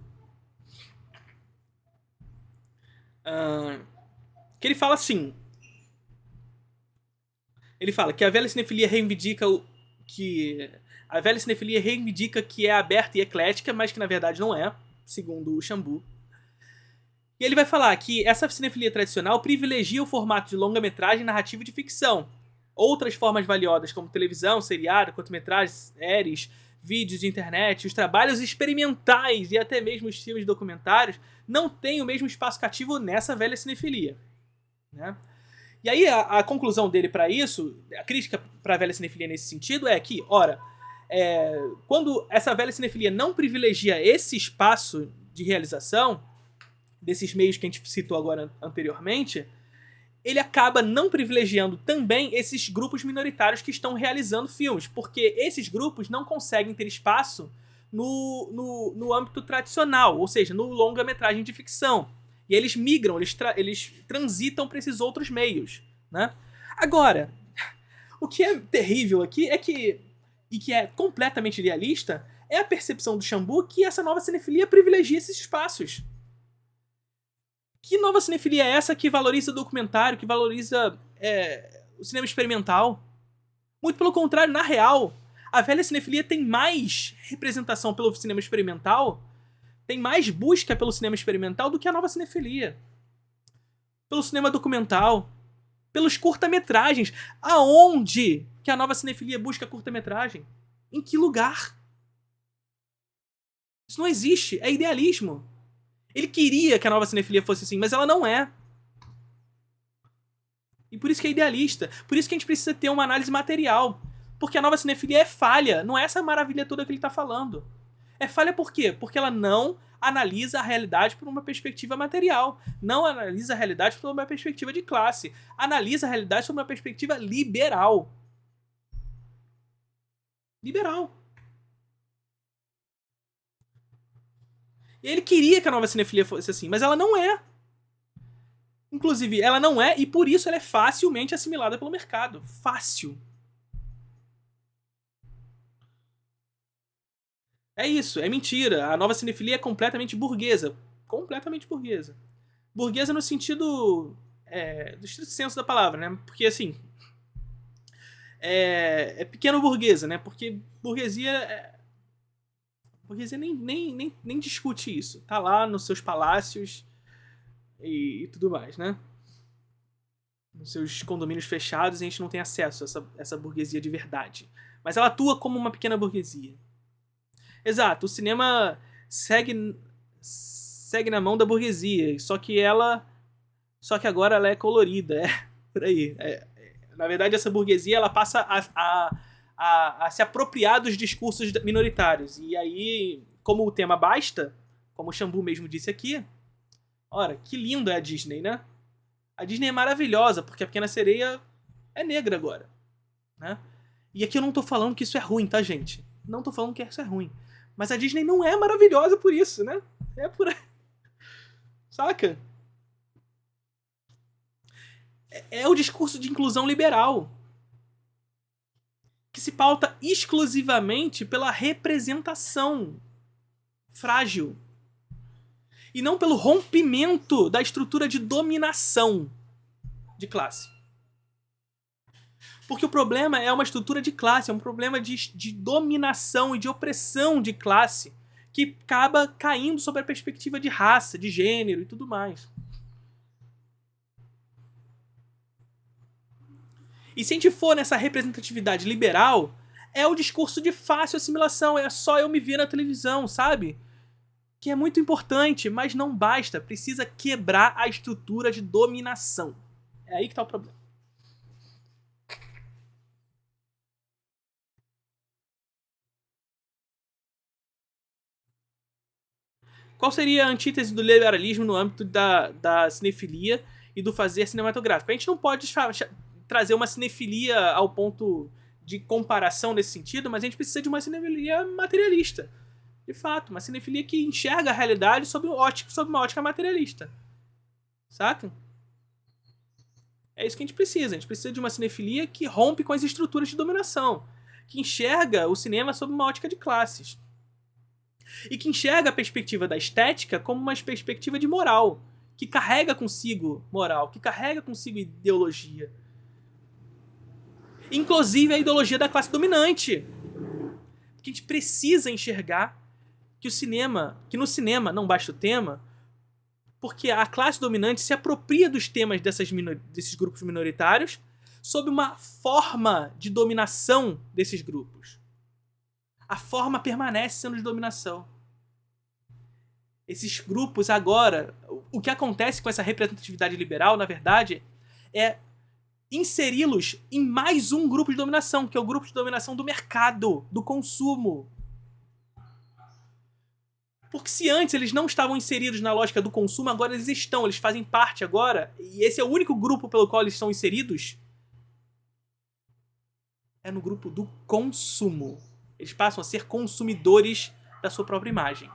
Que ele fala assim. Ele fala que a velha cinefilia reivindica que é aberta e eclética, mas que na verdade não é, segundo o Chambu. E ele vai falar que essa cinefilia tradicional privilegia o formato de longa-metragem, narrativa e de ficção. Outras formas valiosas, como televisão, seriado, curta-metragens, séries, vídeos de internet, os trabalhos experimentais e até mesmo os filmes documentários, não têm o mesmo espaço cativo nessa velha cinefilia. Né? E aí a conclusão dele para isso, a crítica para a velha cinefilia nesse sentido é que, ora, quando essa velha cinefilia não privilegia esse espaço de realização, desses meios que a gente citou agora anteriormente, ele acaba não privilegiando também esses grupos minoritários que estão realizando filmes, porque esses grupos não conseguem ter espaço no âmbito tradicional, ou seja, no longa-metragem de ficção. E eles migram, eles transitam para esses outros meios. Né? Agora, o que é terrível aqui é que, e que é completamente idealista, é a percepção do Xambu que essa nova cinefilia privilegia esses espaços. Que nova cinefilia é essa que valoriza o documentário, que valoriza o cinema experimental? Muito pelo contrário, na real, a velha cinefilia tem mais representação pelo cinema experimental, tem mais busca pelo cinema experimental do que a nova cinefilia. Pelo cinema documental, pelos curta-metragens. Aonde que a nova cinefilia busca curta-metragem? Em que lugar? Isso não existe, é idealismo. Ele queria que a nova cinefilia fosse assim, mas ela não é. E por isso que é idealista. Por isso que a gente precisa ter uma análise material. Porque a nova cinefilia é falha. Não é essa maravilha toda que ele está falando. É falha por quê? Porque ela não analisa a realidade por uma perspectiva material. Não analisa a realidade por uma perspectiva de classe. Analisa a realidade por uma perspectiva liberal. Liberal. E ele queria que a nova cinefilia fosse assim, mas ela não é. Inclusive, ela não é, e por isso ela é facilmente assimilada pelo mercado. Fácil. É isso, é mentira. A nova cinefilia é completamente burguesa. Completamente burguesa. Burguesa no sentido do estrito senso da palavra, né? Porque, assim, é pequeno burguesa, né? Porque burguesia nem discute isso. Tá lá nos seus palácios e tudo mais, né? Nos seus condomínios fechados, a gente não tem acesso a essa burguesia de verdade. Mas ela atua como uma pequena burguesia. Exato, o cinema segue na mão da burguesia, só que agora ela é colorida, por aí. Na verdade, essa burguesia ela passa a se apropriar dos discursos minoritários. E aí, como o tema basta, como o Xambu mesmo disse aqui, ora, que lindo é a Disney, né? A Disney é maravilhosa, porque a Pequena Sereia é negra agora, né? E aqui eu não tô falando que isso é ruim, tá, gente? Não tô falando que isso é ruim. Mas a Disney não é maravilhosa por isso, né? É por aí. Saca? É o discurso de inclusão liberal, que se pauta exclusivamente pela representação frágil e não pelo rompimento da estrutura de dominação de classe. Porque o problema é uma estrutura de classe, é um problema de dominação e de opressão de classe que acaba caindo sobre a perspectiva de raça, de gênero e tudo mais. E se a gente for nessa representatividade liberal, é o discurso de fácil assimilação, é só eu me ver na televisão, sabe? Que é muito importante, mas não basta, precisa quebrar a estrutura de dominação. É aí que tá o problema. Qual seria a antítese do liberalismo no âmbito da cinefilia e do fazer cinematográfico? A gente não pode trazer uma cinefilia ao ponto de comparação nesse sentido, mas a gente precisa de uma cinefilia materialista. De fato, uma cinefilia que enxerga a realidade sob uma ótica materialista. Saca? É isso que a gente precisa. A gente precisa de uma cinefilia que rompe com as estruturas de dominação, que enxerga o cinema sob uma ótica de classes. E que enxerga a perspectiva da estética como uma perspectiva de moral, que carrega consigo moral, que carrega consigo ideologia. Inclusive a ideologia da classe dominante. Porque a gente precisa enxergar que no cinema não basta o tema, Porque a classe dominante se apropria dos temas desses grupos minoritários sob uma forma de dominação desses grupos. A forma permanece sendo de dominação. Esses grupos agora, o que acontece com essa representatividade liberal, na verdade, é inseri-los em mais um grupo de dominação, que é o grupo de dominação do mercado, do consumo. Porque se antes eles não estavam inseridos na lógica do consumo, agora eles estão, eles fazem parte agora, e esse é o único grupo pelo qual eles estão inseridos, é no grupo do consumo. Eles passam a ser consumidores da sua própria imagem.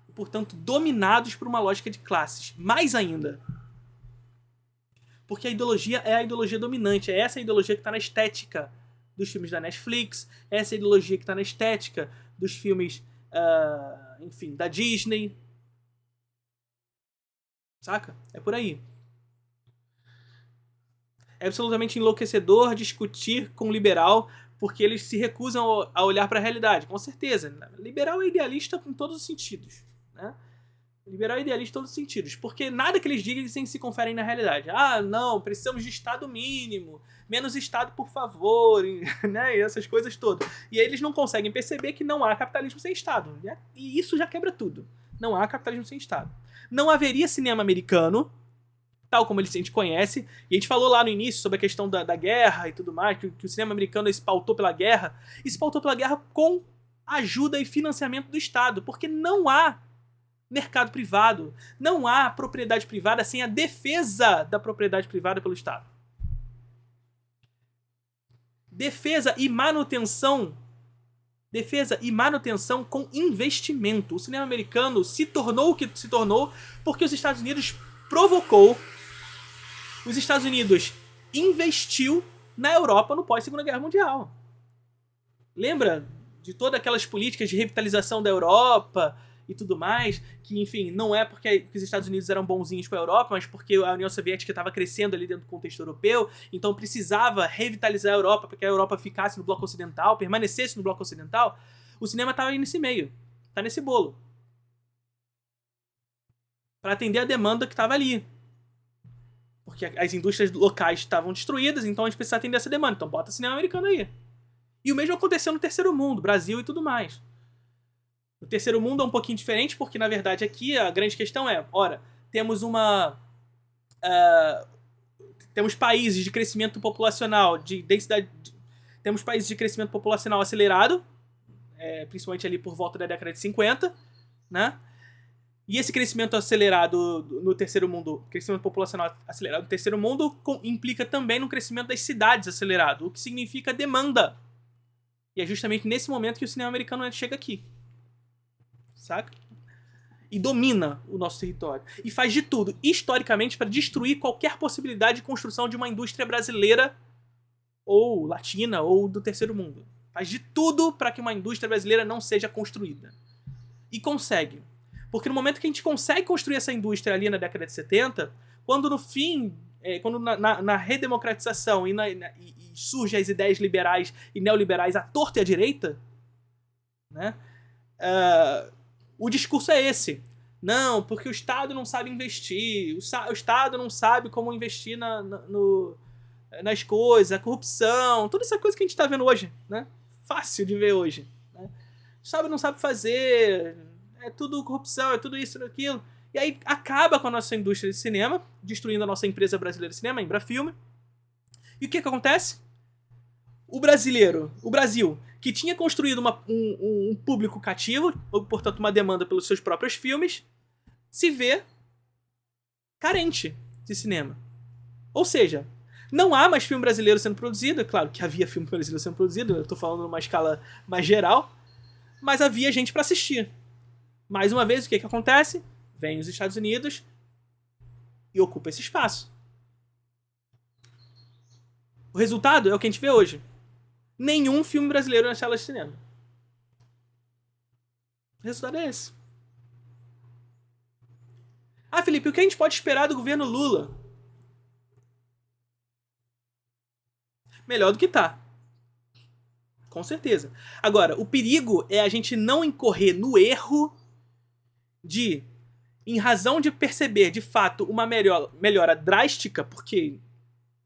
E, portanto, dominados por uma lógica de classes. Mais ainda. Porque a ideologia é a ideologia dominante. É essa a ideologia que está na estética dos filmes da Netflix. É essa a ideologia que está na estética dos filmes, enfim, da Disney. Saca? É por aí. É absolutamente enlouquecedor discutir com um liberal porque eles se recusam a olhar para a realidade. Com certeza. Liberal é idealista em todos os sentidos. Né? Liberal é idealista em todos os sentidos. Porque nada que eles digam eles se conferem na realidade. Ah, não, precisamos de Estado mínimo. Menos Estado, por favor. Né? E essas coisas todas. E aí eles não conseguem perceber que não há capitalismo sem Estado. E isso já quebra tudo. Não há capitalismo sem Estado. Não haveria cinema americano, tal como a gente conhece, e a gente falou lá no início sobre a questão da guerra e tudo mais, que o cinema americano se pautou pela guerra, e se pautou pela guerra com ajuda e financiamento do Estado, porque não há mercado privado, não há propriedade privada sem a defesa da propriedade privada pelo Estado. Defesa e manutenção com investimento. O cinema americano se tornou o que se tornou porque os Estados Unidos os Estados Unidos investiu na Europa no pós-Segunda Guerra Mundial. Lembra de todas aquelas políticas de revitalização da Europa e tudo mais, que, enfim, não é porque os Estados Unidos eram bonzinhos com a Europa, mas porque a União Soviética estava crescendo ali dentro do contexto europeu, então precisava revitalizar a Europa para que a Europa ficasse no bloco ocidental, permanecesse no bloco ocidental. O cinema estava aí nesse meio, tá nesse bolo. Para atender a demanda que estava ali. Porque as indústrias locais estavam destruídas, então a gente precisa atender essa demanda. Então bota cinema americano aí. E o mesmo aconteceu no terceiro mundo, Brasil e tudo mais. No terceiro mundo é um pouquinho diferente, porque na verdade aqui a grande questão é, ora, temos temos países de crescimento populacional, de densidade... Temos países de crescimento populacional acelerado, principalmente ali por volta da década de 50, né? E esse crescimento acelerado no terceiro mundo, crescimento populacional acelerado no terceiro mundo, implica também no crescimento das cidades acelerado, o que significa demanda. E é justamente nesse momento que o cinema americano chega aqui. Saca? E domina o nosso território. E faz de tudo, historicamente, para destruir qualquer possibilidade de construção de uma indústria brasileira, ou latina, ou do terceiro mundo. Faz de tudo para que uma indústria brasileira não seja construída. E consegue. Porque no momento que a gente consegue construir essa indústria ali na década de 70, quando no fim, quando na redemocratização e surgem as ideias liberais e neoliberais à torta e à direita, né, o discurso é esse. Não, porque o Estado não sabe investir, o Estado não sabe como investir nas coisas, a corrupção, toda essa coisa que a gente está vendo hoje, né? Fácil de ver hoje. Né? O Estado não sabe fazer... É tudo corrupção, é tudo isso, aquilo. E aí acaba com a nossa indústria de cinema, destruindo a nossa empresa brasileira de cinema, a Embrafilme. E o que acontece? O Brasil, que tinha construído um público cativo, ou, portanto, uma demanda pelos seus próprios filmes, se vê carente de cinema. Ou seja, não há mais filme brasileiro sendo produzido. É claro que havia filme brasileiro sendo produzido, eu estou falando numa escala mais geral, mas havia gente para assistir. Mais uma vez, o que acontece? Vem os Estados Unidos e ocupa esse espaço. O resultado é o que a gente vê hoje. Nenhum filme brasileiro nas salas de cinema. O resultado é esse. Ah, Felipe, o que a gente pode esperar do governo Lula? Melhor do que tá. Com certeza. Agora, o perigo é a gente não incorrer no erro de em razão de perceber, de fato, uma melhora drástica, porque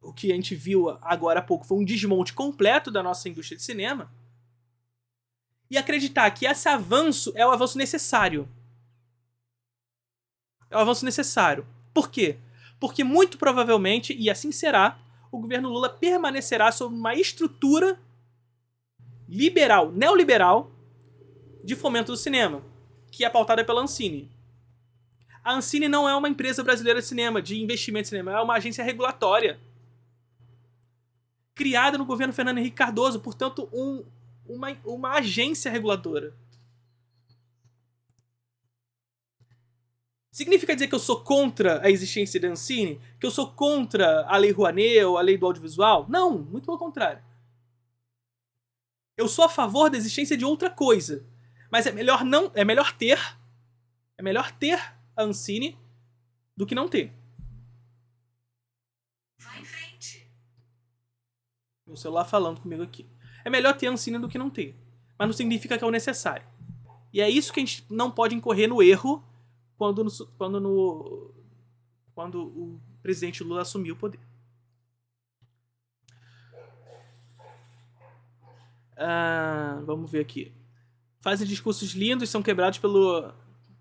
o que a gente viu agora há pouco foi um desmonte completo da nossa indústria de cinema, e acreditar que esse avanço é o avanço necessário. É o avanço necessário. Por quê? Porque muito provavelmente, e assim será, o governo Lula permanecerá sob uma estrutura liberal, neoliberal, de fomento do cinema, que é pautada pela Ancine. A Ancine não é uma empresa brasileira de cinema, de investimento em cinema, é uma agência regulatória. Criada no governo Fernando Henrique Cardoso, portanto, uma agência reguladora. Significa dizer que eu sou contra a existência da Ancine? Que eu sou contra a Lei Rouanet ou a Lei do Audiovisual? Não, muito pelo contrário. Eu sou a favor da existência de outra coisa. Mas é melhor ter a Ancine do que não ter. Vai em frente. Meu celular falando comigo aqui. É melhor ter a Ancine do que não ter. Mas não significa que é o necessário. E é isso que a gente não pode incorrer no erro quando o presidente Lula assumiu o poder. Vamos ver aqui. Fazem discursos lindos, são quebrados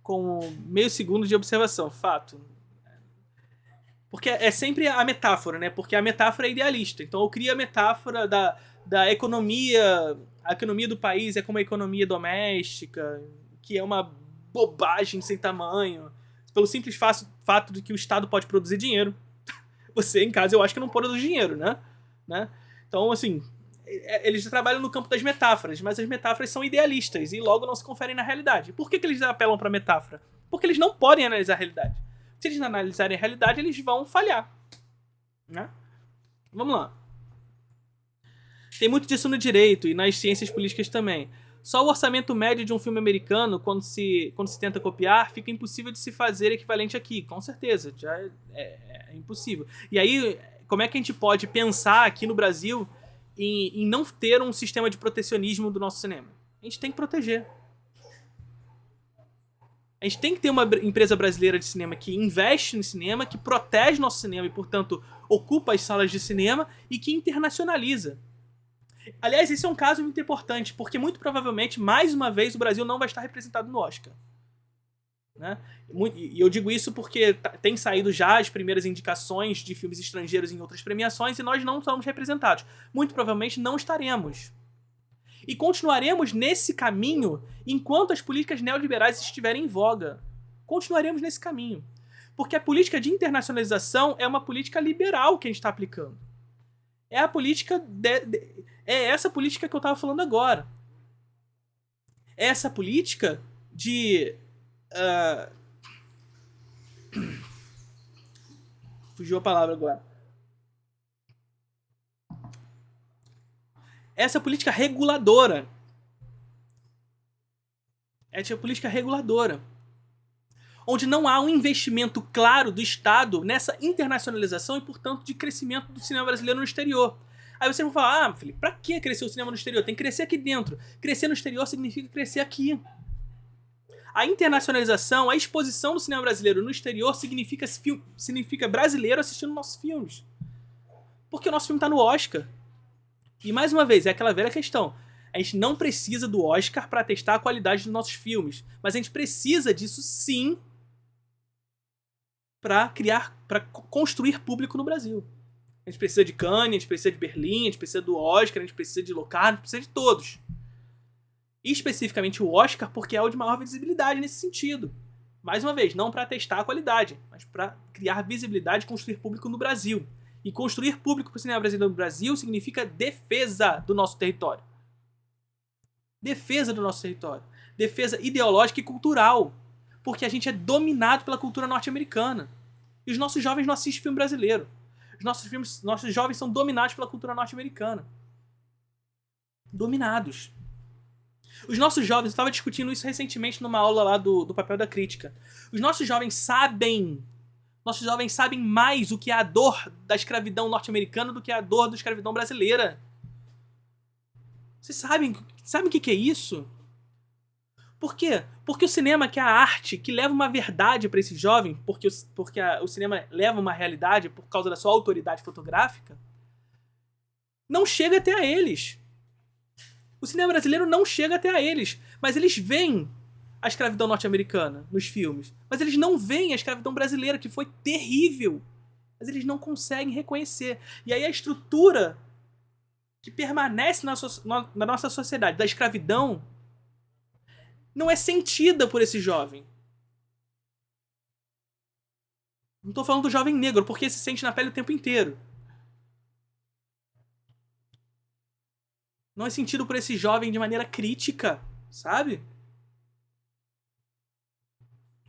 com meio segundo de observação. Fato. Porque é sempre a metáfora, né? Porque a metáfora é idealista. Então eu crio a metáfora da economia. A economia do país é como a economia doméstica, que é uma bobagem sem tamanho. Pelo simples fato de que o Estado pode produzir dinheiro. Você, em casa, eu acho que não produz dinheiro, né? Então, assim, eles trabalham no campo das metáforas, mas as metáforas são idealistas e logo não se conferem na realidade. Por que eles apelam para a metáfora? Porque eles não podem analisar a realidade. Se eles não analisarem a realidade, eles vão falhar. Né? Vamos lá. Tem muito disso no direito e nas ciências políticas também. Só o orçamento médio de um filme americano, quando se tenta copiar, fica impossível de se fazer equivalente aqui. Com certeza, já é impossível. E aí, como é que a gente pode pensar aqui no Brasil em não ter um sistema de protecionismo do nosso cinema? A gente tem que proteger. A gente tem que ter uma empresa brasileira de cinema que investe no cinema, que protege nosso cinema e, portanto, ocupa as salas de cinema e que internacionaliza. Aliás, esse é um caso muito importante, porque muito provavelmente, mais uma vez, o Brasil não vai estar representado no Oscar. Né? E eu digo isso porque tem saído já as primeiras indicações de filmes estrangeiros em outras premiações e nós não somos representados. Muito provavelmente não estaremos. E continuaremos nesse caminho enquanto as políticas neoliberais estiverem em voga. Continuaremos nesse caminho. Porque a política de internacionalização é uma política liberal que a gente está aplicando. É a política... É essa política que eu estava falando agora. É essa política de... Fugiu a palavra agora. Essa política reguladora. Essa política reguladora. Onde não há um investimento claro do Estado nessa internacionalização e, portanto, de crescimento do cinema brasileiro no exterior. Aí você vai falar, Felipe, pra que crescer o cinema no exterior? Tem que crescer aqui dentro. Crescer no exterior significa crescer aqui. A internacionalização, a exposição do cinema brasileiro no exterior significa brasileiro assistindo nossos filmes. Porque o nosso filme tá no Oscar. E mais uma vez, é aquela velha questão. A gente não precisa do Oscar para testar a qualidade dos nossos filmes. Mas a gente precisa disso sim para construir público no Brasil. A gente precisa de Cannes, a gente precisa de Berlim, a gente precisa do Oscar, a gente precisa de Locarno, a gente precisa de todos. E especificamente o Oscar, porque é o de maior visibilidade nesse sentido. Mais uma vez, não para testar a qualidade, mas para criar visibilidade e construir público no Brasil. E construir público para o cinema brasileiro no Brasil significa defesa do nosso território. Defesa do nosso território. Defesa ideológica e cultural. Porque a gente é dominado pela cultura norte-americana. E os nossos jovens não assistem filme brasileiro. Nossos jovens são dominados pela cultura norte-americana. Dominados. Os nossos jovens, eu estava discutindo isso recentemente numa aula lá do papel da crítica. Os nossos jovens sabem mais o que é a dor da escravidão norte-americana do que a dor da escravidão brasileira. Vocês sabem o que é isso? Por quê? Porque o cinema, que é a arte, que leva uma verdade para esse jovem, porque o cinema leva uma realidade por causa da sua autoridade fotográfica, não chega até a eles. O cinema brasileiro não chega até a eles, mas eles veem a escravidão norte-americana nos filmes, mas eles não veem a escravidão brasileira, que foi terrível, mas eles não conseguem reconhecer. E aí a estrutura que permanece na nossa sociedade da escravidão não é sentida por esse jovem. Não tô falando do jovem negro, porque se sente na pele o tempo inteiro. Não é sentido por esse jovem de maneira crítica, sabe?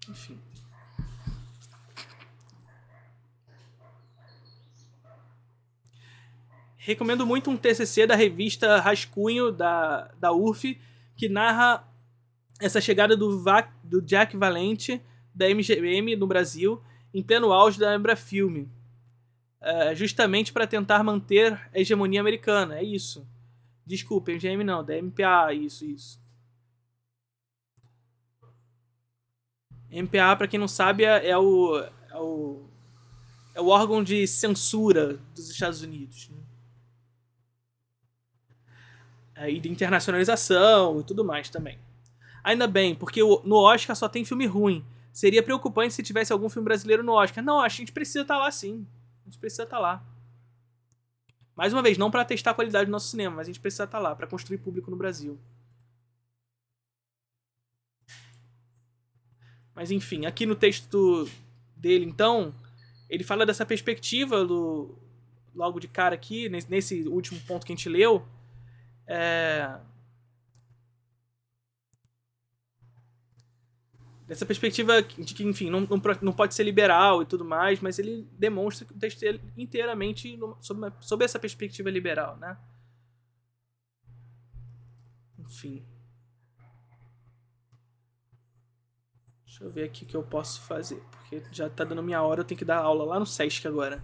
Enfim. Recomendo muito um TCC da revista Rascunho, da UF, que narra essa chegada do Jack Valente, da MGM no Brasil, em pleno auge da Embrafilme. Justamente para tentar manter a hegemonia americana, é isso. Desculpa, MGM não, da MPA, isso. MPA, para quem não sabe, é o órgão de censura dos Estados Unidos, né? E de internacionalização e tudo mais também. Ainda bem, porque no Oscar só tem filme ruim. Seria preocupante se tivesse algum filme brasileiro no Oscar. Não, a gente precisa estar lá sim. A gente precisa estar lá. Mais uma vez, não para testar a qualidade do nosso cinema, mas a gente precisa estar lá para construir público no Brasil. Mas enfim, aqui no texto dele, então, ele fala dessa perspectiva logo de cara aqui, nesse último ponto que a gente leu. Dessa perspectiva de que, enfim, não pode ser liberal e tudo mais, mas ele demonstra o texto dele inteiramente sob essa perspectiva liberal, né? Enfim. Deixa eu ver aqui o que eu posso fazer, porque já tá dando minha hora, eu tenho que dar aula lá no Sesc agora.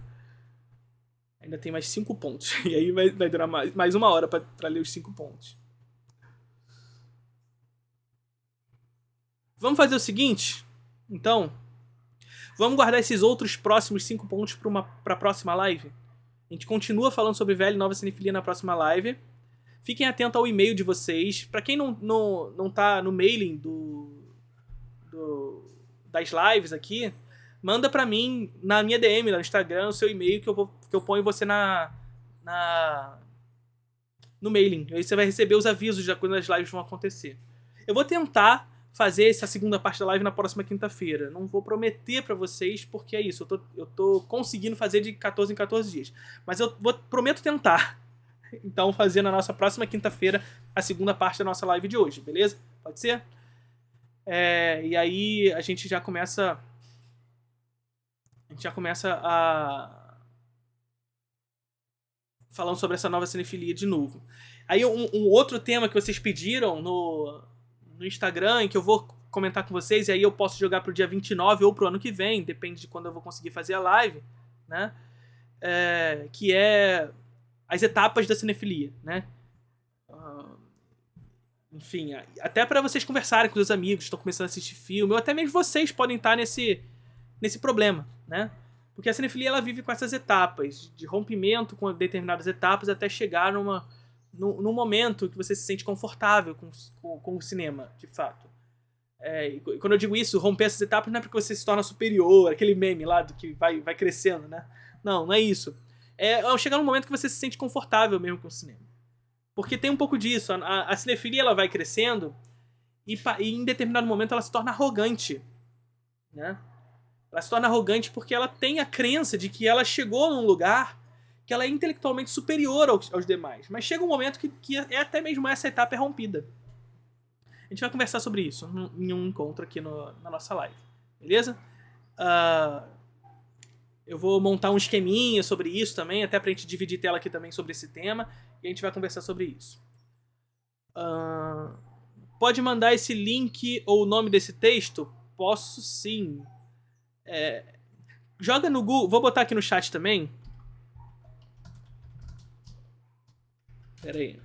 Ainda tem mais 5 pontos, e aí vai durar mais uma hora pra ler os 5 pontos. Vamos fazer o seguinte, então. Vamos guardar esses outros próximos 5 pontos pra próxima live. A gente continua falando sobre velha e nova cinefilia na próxima live. Fiquem atentos ao e-mail de vocês. Pra quem não tá no mailing das lives aqui, manda pra mim na minha DM, no Instagram, o seu e-mail que eu ponho você no mailing. Aí você vai receber os avisos de quando as lives vão acontecer. Eu vou tentar fazer essa segunda parte da live na próxima quinta-feira. Não vou prometer pra vocês, porque é isso. Eu tô conseguindo fazer de 14 em 14 dias. Mas eu prometo tentar. Então, fazer na nossa próxima quinta-feira a segunda parte da nossa live de hoje, beleza? Pode ser? E aí a gente já começa falando sobre essa nova cinefilia de novo. Aí um outro tema que vocês pediram no Instagram, que eu vou comentar com vocês, e aí eu posso jogar pro dia 29 ou pro ano que vem, depende de quando eu vou conseguir fazer a live, né? Que é as etapas da cinefilia, né? Enfim, até para vocês conversarem com os amigos que estão começando a assistir filme, ou até mesmo vocês podem estar nesse problema, né? Porque a cinefilia ela vive com essas etapas, de rompimento com determinadas etapas até chegar num momento que você se sente confortável com o cinema, de fato. E quando eu digo isso, romper essas etapas não é porque você se torna superior, aquele meme lá do que vai crescendo, né? Não é isso. É chegar num momento que você se sente confortável mesmo com o cinema. Porque tem um pouco disso. A cinefilia ela vai crescendo e em determinado momento ela se torna arrogante, né? Ela se torna arrogante porque ela tem a crença de que ela chegou num lugar que ela é intelectualmente superior aos demais. Mas chega um momento que é até mesmo essa etapa é rompida. A gente vai conversar sobre isso em um encontro aqui na nossa live. Beleza? Eu vou montar um esqueminha sobre isso também, até pra gente dividir tela aqui também sobre esse tema. E a gente vai conversar sobre isso. Pode mandar esse link ou o nome desse texto? Posso sim. Joga no Google. Vou botar aqui no chat também. Pera aí.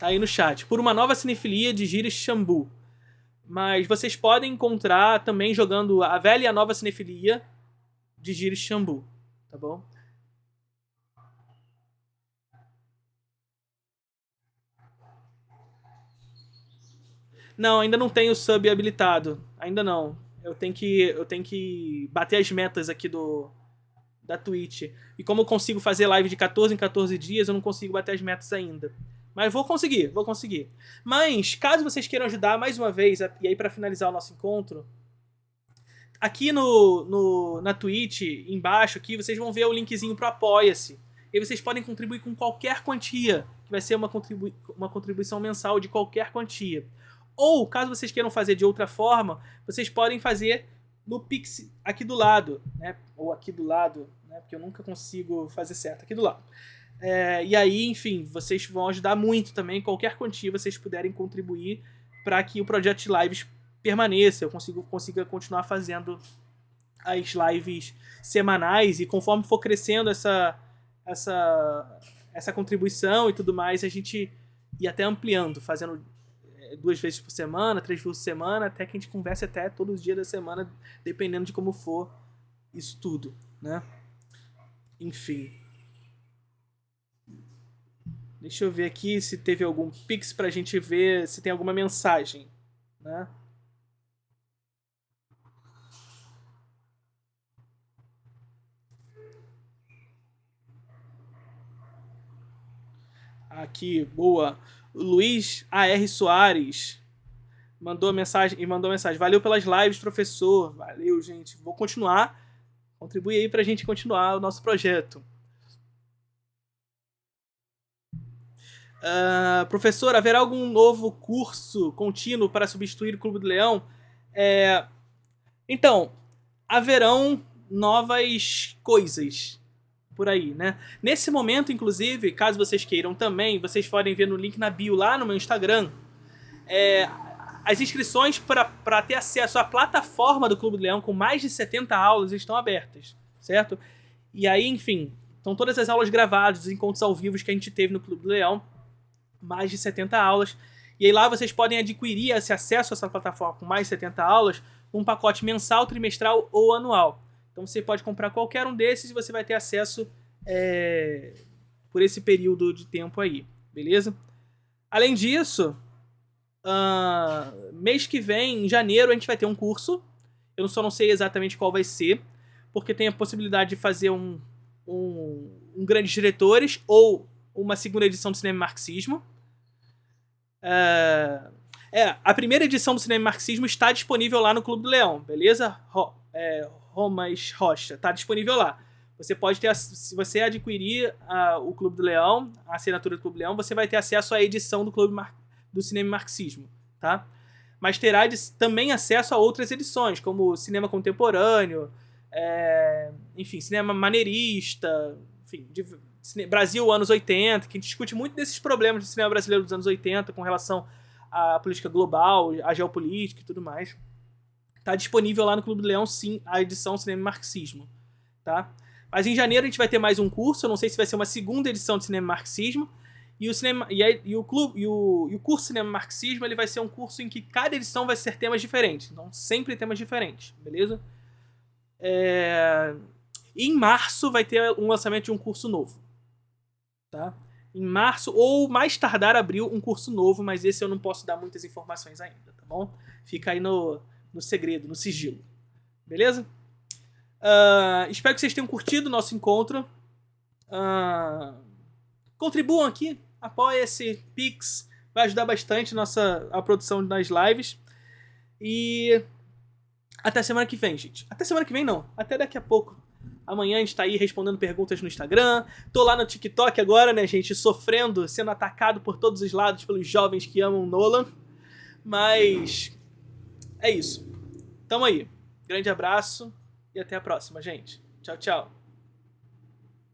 Tá aí no chat. Por uma nova cinefilia de Gires Xambu. Mas vocês podem encontrar também jogando a velha e a nova cinefilia de Gires Xambu. Tá bom? Não, ainda não tenho sub habilitado. Ainda não. Eu tenho que bater as metas aqui da Twitch. E como eu consigo fazer live de 14 em 14 dias, eu não consigo bater as metas ainda. Mas vou conseguir. Mas, caso vocês queiram ajudar mais uma vez, e aí pra finalizar o nosso encontro, aqui na Twitch, embaixo aqui, vocês vão ver o linkzinho pro Apoia-se. E vocês podem contribuir com qualquer quantia, que vai ser uma contribuição mensal de qualquer quantia. Ou, caso vocês queiram fazer de outra forma, vocês podem fazer no Pix aqui do lado, né? Ou aqui do lado, né? Porque eu nunca consigo fazer certo. Aqui do lado. E aí, enfim, vocês vão ajudar muito também. Qualquer quantia vocês puderem contribuir para que o projeto de lives permaneça. Eu consiga continuar fazendo as lives semanais. E conforme for crescendo essa contribuição e tudo mais, a gente ir até ampliando, fazendo 2 vezes por semana, 3 vezes por semana, até que a gente converse até todos os dias da semana, dependendo de como for isso tudo, né? Enfim. Deixa eu ver aqui se teve algum pix pra gente ver se tem alguma mensagem, né? Aqui, boa. O Luiz A.R. Soares mandou mensagem. Valeu pelas lives, professor. Valeu, gente. Vou continuar. Contribui aí pra gente continuar o nosso projeto. Professor, haverá algum novo curso contínuo para substituir o Clube do Leão? Então, haverão novas coisas por aí, né? Nesse momento, inclusive, caso vocês queiram também, vocês podem ver no link na bio lá no meu Instagram, as inscrições para ter acesso à plataforma do Clube do Leão com mais de 70 aulas estão abertas, certo? E aí, enfim, estão todas as aulas gravadas, os encontros ao vivo que a gente teve no Clube do Leão, mais de 70 aulas. E aí lá vocês podem adquirir esse acesso a essa plataforma com mais de 70 aulas, um pacote mensal, trimestral ou anual. Então você pode comprar qualquer um desses e você vai ter acesso por esse período de tempo aí, beleza? Além disso, mês que vem, em janeiro, a gente vai ter um curso. Eu só não sei exatamente qual vai ser, porque tem a possibilidade de fazer um Grandes Diretores ou uma segunda edição do Cinema e Marxismo. A primeira edição do Cinema e Marxismo está disponível lá no Clube do Leão, beleza? Romas Rocha, está disponível lá. Você pode ter, se você adquirir o Clube do Leão, a assinatura do Clube do Leão, você vai ter acesso à edição do Cinema e Marxismo, tá? Mas terá também acesso a outras edições, como Cinema Contemporâneo, enfim, Cinema Maneirista, enfim, Brasil anos 80, que a gente discute muito desses problemas do cinema brasileiro dos anos 80 com relação à política global, à geopolítica e tudo mais. Tá disponível lá no Clube do Leão, sim, a edição Cinema e Marxismo, tá? Mas em janeiro a gente vai ter mais um curso, eu não sei se vai ser uma segunda edição de Cinema e Marxismo, o curso Cinema e Marxismo ele vai ser um curso em que cada edição vai ser temas diferentes, então sempre temas diferentes, beleza? E em março vai ter um lançamento de um curso novo, tá? Em março, ou mais tardar abril, um curso novo, mas esse eu não posso dar muitas informações ainda, tá bom? Fica aí no segredo, no sigilo. Beleza? Espero que vocês tenham curtido o nosso encontro. Contribuam aqui, apoiem esse Pix, vai ajudar bastante a produção das lives. E até semana que vem, gente. Até semana que vem não, até daqui a pouco. Amanhã a gente tá aí respondendo perguntas no Instagram. Tô lá no TikTok agora, né, gente? Sofrendo, sendo atacado por todos os lados pelos jovens que amam Nolan. Mas é isso. Tamo aí. Grande abraço e até a próxima, gente. Tchau, tchau.